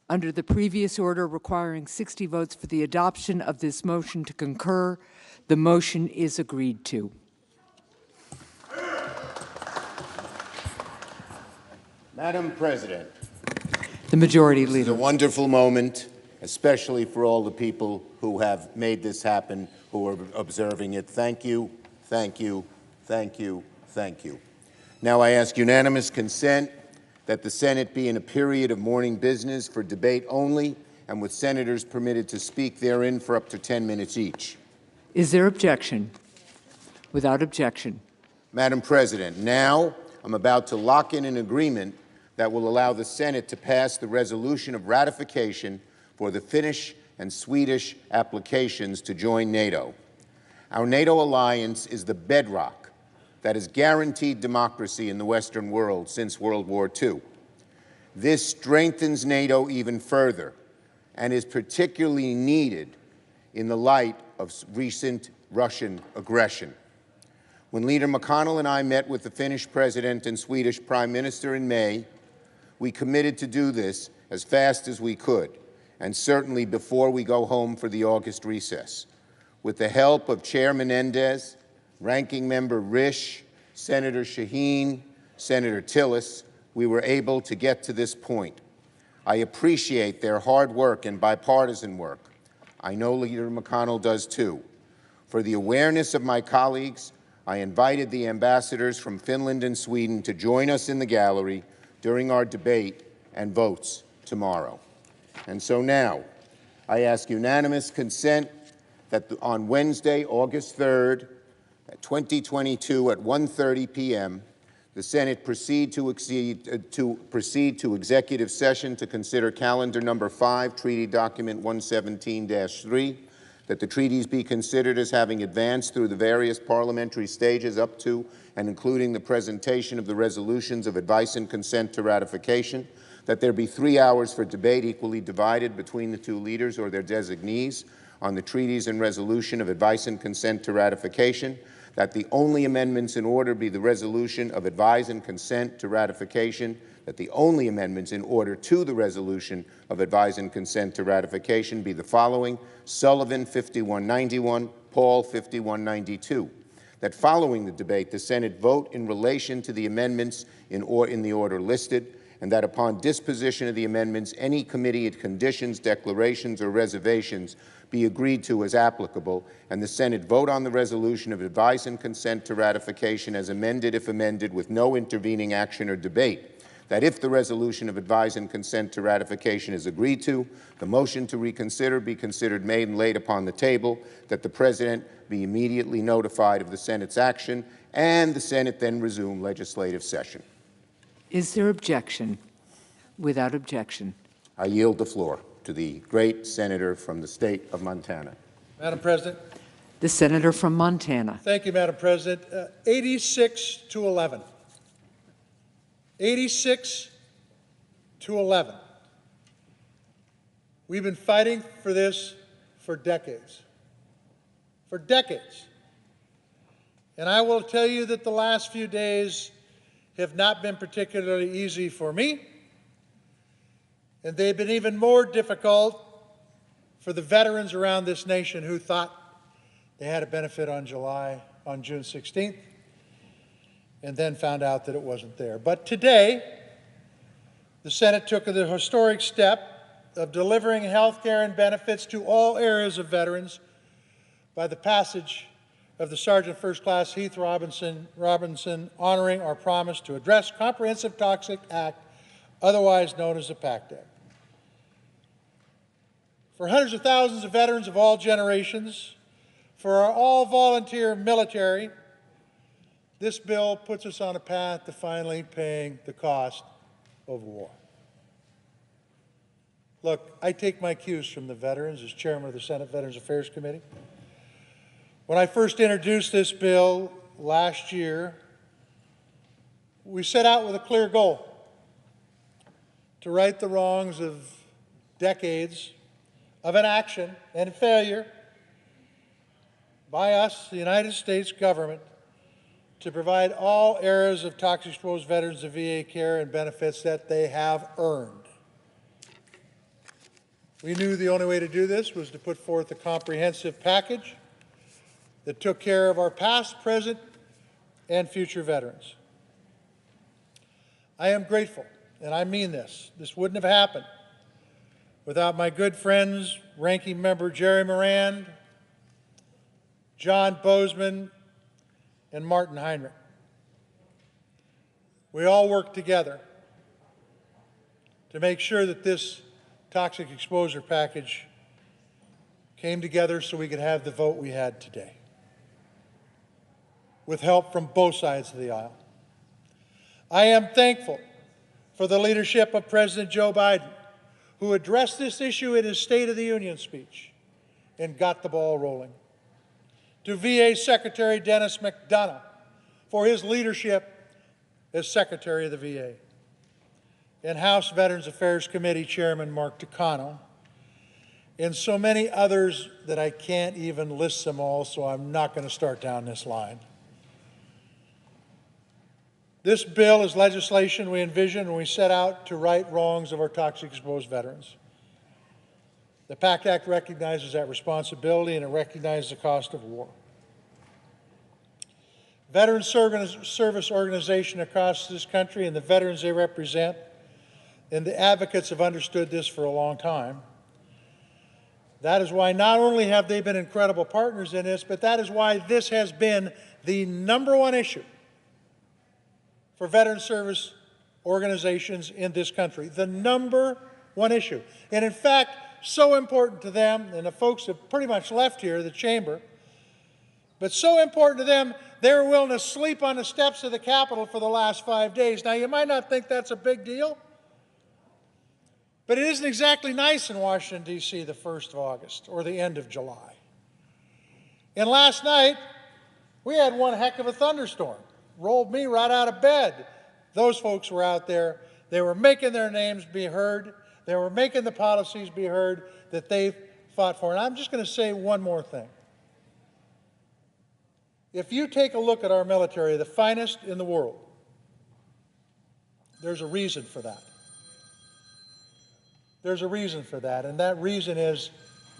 Under the previous order requiring 60 votes for the adoption of this motion to concur, the motion is agreed to. Madam President, The Majority this is Leader. a wonderful moment, especially for all the people who have made this happen, who are observing it. Thank you, thank you, thank you, thank you. Now I ask unanimous consent that the Senate be in a period of morning business for debate only, and with senators permitted to speak therein for up to 10 minutes each. Is there objection? Without objection. Madam President, now I'm about to lock in an agreement that will allow the Senate to pass the resolution of ratification for the Finnish and Swedish applications to join NATO. Our NATO alliance is the bedrock that has guaranteed democracy in the Western world since World War II. This strengthens NATO even further and is particularly needed in the light of recent Russian aggression. When Leader McConnell and I met with the Finnish President and Swedish Prime Minister in May, we committed to do this as fast as we could, and certainly before we go home for the August recess. With the help of Chair Menendez, Ranking Member Risch, Senator Shaheen, Senator Tillis, we were able to get to this point. I appreciate their hard work and bipartisan work. I know Leader McConnell does too. For the awareness of my colleagues, I invited the ambassadors from Finland and Sweden to join us in the gallery during our debate and votes tomorrow. And so now, I ask unanimous consent that on Wednesday, August 3rd, 2022 at 1:30 p.m., the Senate proceed to executive session to consider calendar number 5, Treaty Document 117-3, that the treaties be considered as having advanced through the various parliamentary stages up to and including the presentation of the resolutions of advice and consent to ratification, that there be 3 hours for debate equally divided between the two leaders or their designees on the treaties and resolution of advice and consent to ratification, that the only amendments in order be the resolution of advise and consent to ratification, that the only amendments in order to the resolution of advise and consent to ratification be the following: Sullivan 5191, Paul 5192. That following the debate, the Senate vote in relation to the amendments in the order listed, and that upon disposition of the amendments, any committee conditions, declarations, or reservations be agreed to as applicable, and the Senate vote on the resolution of advice and consent to ratification as amended, if amended, with no intervening action or debate. That if the resolution of advice and consent to ratification is agreed to, the motion to reconsider be considered made and laid upon the table, that the President be immediately notified of the Senate's action, and the Senate then resume legislative session. Is there objection? Without objection. I yield the floor to the great senator from the state of Montana. Madam President. The senator from Montana. Thank you, Madam President. 86 to 11. 86 to 11. We've been fighting for this for decades. For decades. And I will tell you that the last few days have not been particularly easy for me, and they've been even more difficult for the veterans around this nation who thought they had a benefit on June 16th, and then found out that it wasn't there. But today, the Senate took the historic step of delivering health care and benefits to all areas of veterans by the passage of the Sergeant First Class Heath Robinson honoring our promise to address Comprehensive Toxic Act, otherwise known as the PACT Act. For hundreds of thousands of veterans of all generations, for our all-volunteer military, this bill puts us on a path to finally paying the cost of war. Look, I take my cues from the veterans as chairman of the Senate Veterans Affairs Committee. When I first introduced this bill last year, we set out with a clear goal: to right the wrongs of decades of inaction and failure by us, the United States government, to provide all eras of toxic exposed veterans the VA care and benefits that they have earned. We knew the only way to do this was to put forth a comprehensive package that took care of our past, present, and future veterans. I am grateful, and I mean this. This wouldn't have happened without my good friends, Ranking Member Jerry Moran, John Bozeman, and Martin Heinrich. We all worked together to make sure that this toxic exposure package came together so we could have the vote we had today, with help from both sides of the aisle. I am thankful for the leadership of President Joe Biden, who addressed this issue in his State of the Union speech and got the ball rolling. To VA Secretary Dennis McDonough for his leadership as Secretary of the VA, and House Veterans Affairs Committee Chairman Mark Takano, and so many others that I can't even list them all, so I'm not going to start down this line. This bill is legislation we envisioned when we set out to right wrongs of our toxic exposed veterans. The PACT Act recognizes that responsibility, and it recognizes the cost of war. Veterans service organizations across this country and the veterans they represent and the advocates have understood this for a long time. That is why not only have they been incredible partners in this, but that is why this has been the #1 issue for veteran service organizations in this country, the #1 issue. And in fact, so important to them, and the folks have pretty much left here, the chamber, but so important to them, they were willing to sleep on the steps of the Capitol for the last 5 days. Now, you might not think that's a big deal, but it isn't exactly nice in Washington, D.C. the 1st of August or the end of July. And last night, we had one heck of a thunderstorm. Rolled me right out of bed. Those folks were out there. They were making their names be heard. They were making the policies be heard that they've fought for. And I'm just going to say one more thing. If you take a look at our military, the finest in the world, there's a reason for that. There's a reason for that, and that reason is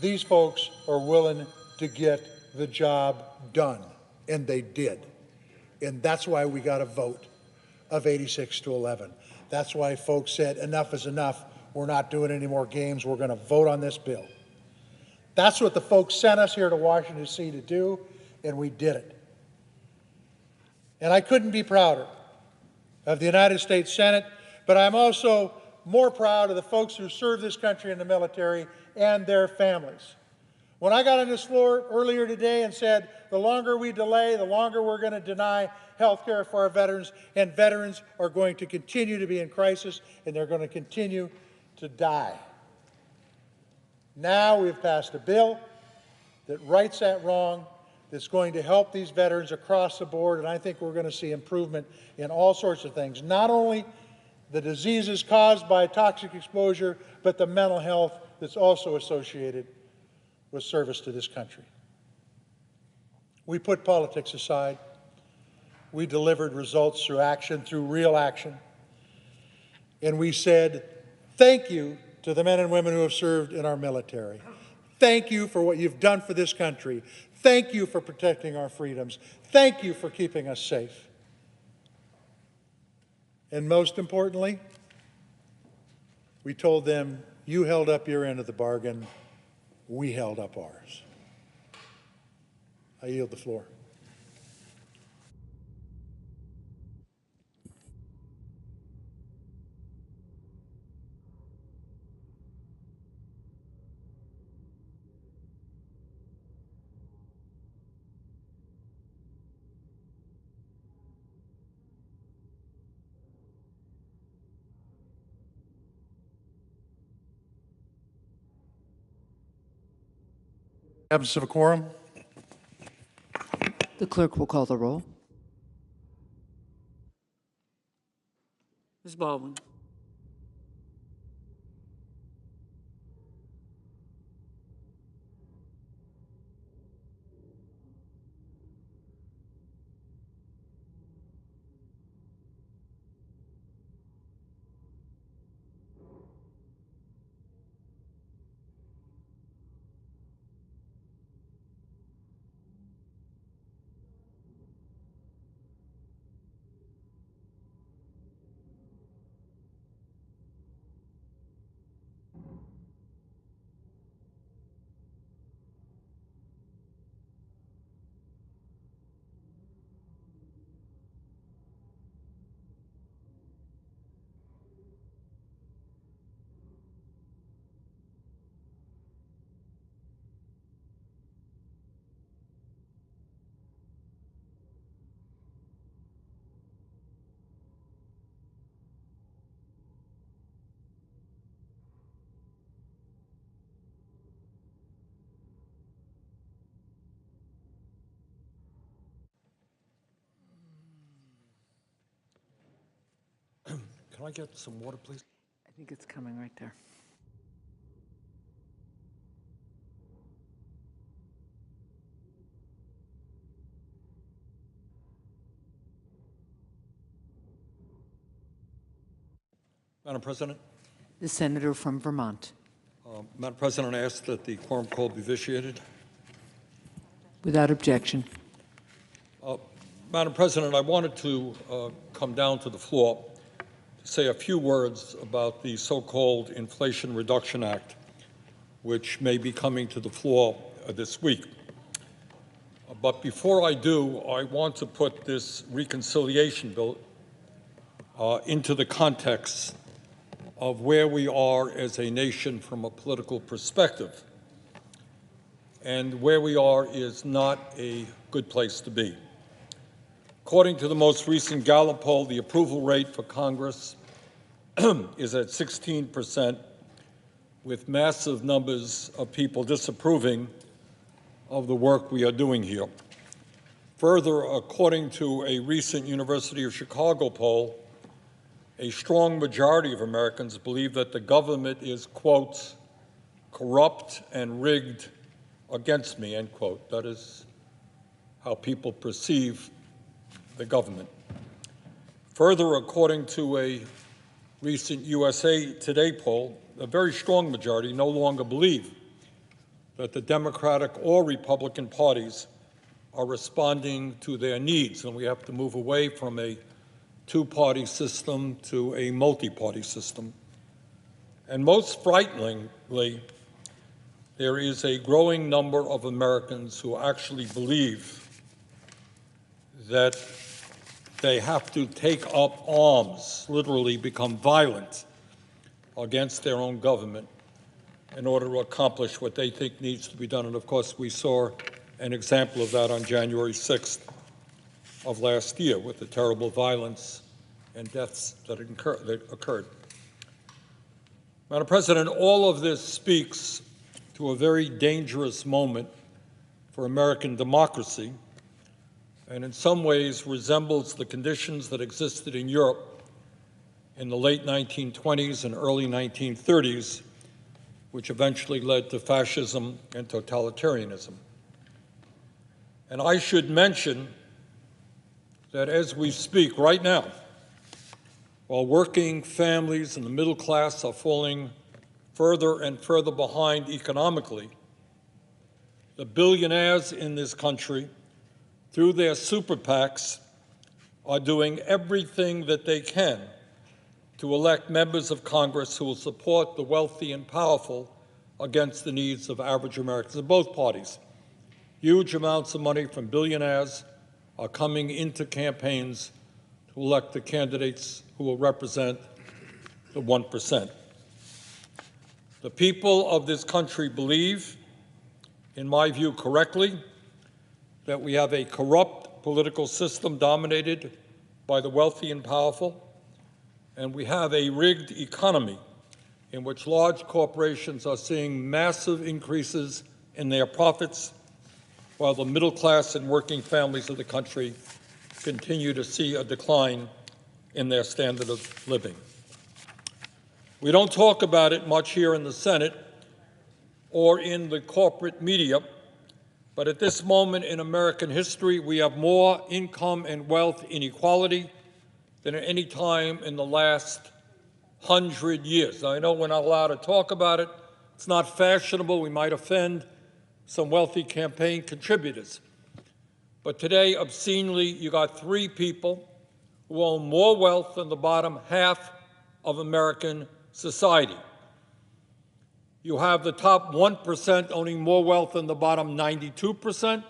these folks are willing to get the job done, and they did. And that's why we got a vote of 86 to 11. That's why folks said enough is enough. We're not doing any more games. We're going to vote on this bill. That's what the folks sent us here to Washington, D.C. to do, and we did it. And I couldn't be prouder of the United States Senate, but I'm also more proud of the folks who serve this country in the military and their families. When I got on this floor earlier today and said, the longer we delay, the longer we're going to deny health care for our veterans, and veterans are going to continue to be in crisis, and they're going to continue to die. Now we've passed a bill that rights that wrong, that's going to help these veterans across the board, and I think we're going to see improvement in all sorts of things, not only the diseases caused by toxic exposure, but the mental health that's also associated with service to this country. We put politics aside. We delivered results through action, through real action. And we said, thank you to the men and women who have served in our military. Thank you for what you've done for this country. Thank you for protecting our freedoms. Thank you for keeping us safe. And most importantly, we told them, you held up your end of the bargain, we held up ours. I yield the floor. Absence of a quorum. The clerk will call the roll. Ms. Baldwin. Can I get some water, please? I think it's coming right there. Madam President? The senator from Vermont. Madam President, I ask that the quorum call be vitiated. Without objection. Madam President, I wanted to come down to the floor to say a few words about the so-called Inflation Reduction Act, which may be coming to the floor this week. But before I do, I want to put this reconciliation bill into the context of where we are as a nation from a political perspective. And where we are is not a good place to be. According to the most recent Gallup poll, the approval rate for Congress is at 16%, with massive numbers of people disapproving of the work we are doing here. Further, according to a recent University of Chicago poll, a strong majority of Americans believe that the government is, quote, corrupt and rigged against me, end quote. That is how people perceive the government. Further, according to a recent USA Today poll, a very strong majority no longer believe that the Democratic or Republican parties are responding to their needs, and we have to move away from a two-party system to a multi-party system. And most frighteningly, there is a growing number of Americans who actually believe that they have to take up arms, literally become violent against their own government in order to accomplish what they think needs to be done. And of course, we saw an example of that on January 6th of last year with the terrible violence and deaths that occurred. Madam President, all of this speaks to a very dangerous moment for American democracy, and in some ways resembles the conditions that existed in Europe in the late 1920s and early 1930s, which eventually led to fascism and totalitarianism. And I should mention that as we speak right now, while working families and the middle class are falling further and further behind economically, the billionaires in this country, through their super PACs, are doing everything that they can to elect members of Congress who will support the wealthy and powerful against the needs of average Americans in both parties. Huge amounts of money from billionaires are coming into campaigns to elect the candidates who will represent the 1%. The people of this country believe, in my view correctly, that we have a corrupt political system dominated by the wealthy and powerful, and we have a rigged economy in which large corporations are seeing massive increases in their profits, while the middle class and working families of the country continue to see a decline in their standard of living. We don't talk about it much here in the Senate or in the corporate media, but at this moment in American history, we have more income and wealth inequality than at any time in the last 100 years. Now, I know we're not allowed to talk about it. It's not fashionable. We might offend some wealthy campaign contributors. But today, obscenely, you got 3 people who own more wealth than the bottom half of American society. You have the top 1% owning more wealth than the bottom 92%.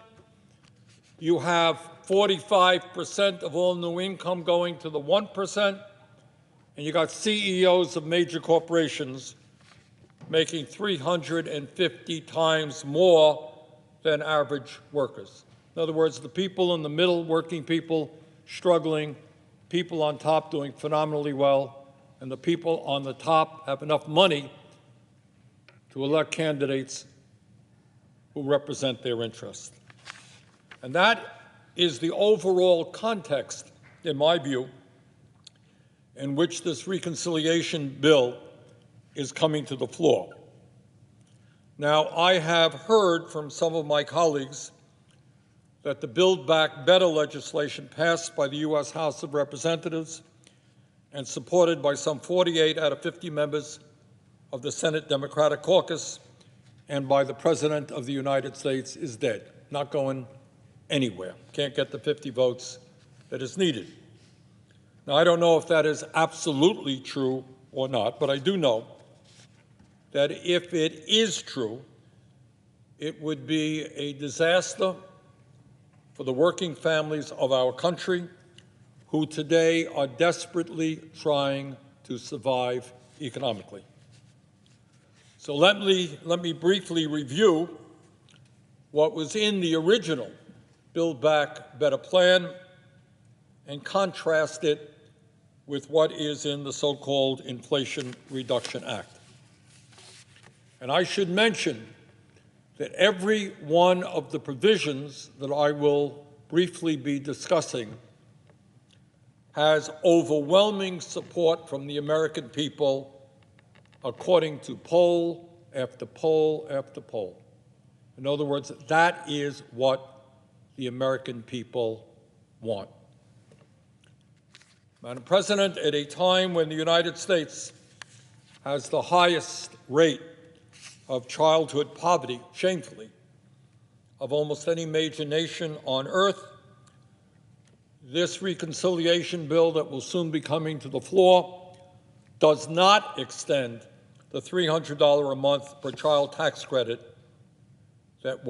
You have 45% of all new income going to the 1%. And you got CEOs of major corporations making 350 times more than average workers. In other words, the people in the middle, working people, struggling, people on top doing phenomenally well, and the people on the top have enough money to elect candidates who represent their interests. And that is the overall context, in my view, in which this reconciliation bill is coming to the floor. Now, I have heard from some of my colleagues that the Build Back Better legislation passed by the U.S. House of Representatives and supported by some 48 out of 50 members of the Senate Democratic Caucus and by the President of the United States is dead, not going anywhere. Can't get the 50 votes that is needed. Now, I don't know if that is absolutely true or not, but I do know that if it is true, it would be a disaster for the working families of our country who today are desperately trying to survive economically. So let me briefly review what was in the original Build Back Better plan and contrast it with what is in the so-called Inflation Reduction Act. And I should mention that every one of the provisions that I will briefly be discussing has overwhelming support from the American people, according to poll after poll after poll. In other words, that is what the American people want. Madam President, at a time when the United States has the highest rate of childhood poverty, shamefully, of almost any major nation on earth, this reconciliation bill that will soon be coming to the floor does not extend the $300 a month per child tax credit that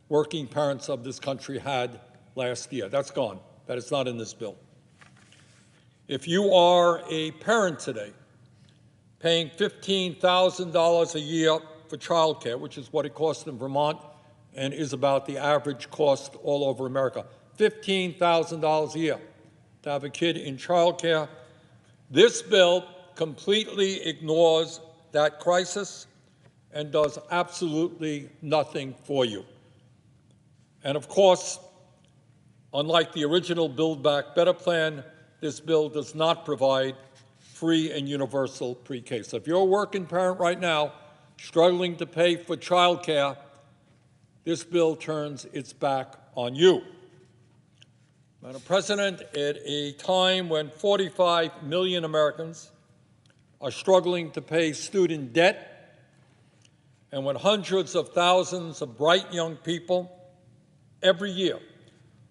working parents of this country had last year. That's gone. That is not in this bill. If you are a parent today paying $15,000 a year for child care, which is what it costs in Vermont and is about the average cost all over America, $15,000 a year to have a kid in child care, this bill completely ignores that crisis and does absolutely nothing for you. And of course, unlike the original Build Back Better plan, this bill does not provide free and universal pre-K. So if you're a working parent right now struggling to pay for child care, this bill turns its back on you. Madam President, at a time when 45 million Americans are struggling to pay student debt, and when hundreds of thousands of bright young people every year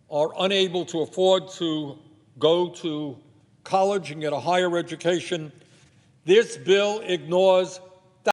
are unable to afford to go to college and get a higher education, this bill ignores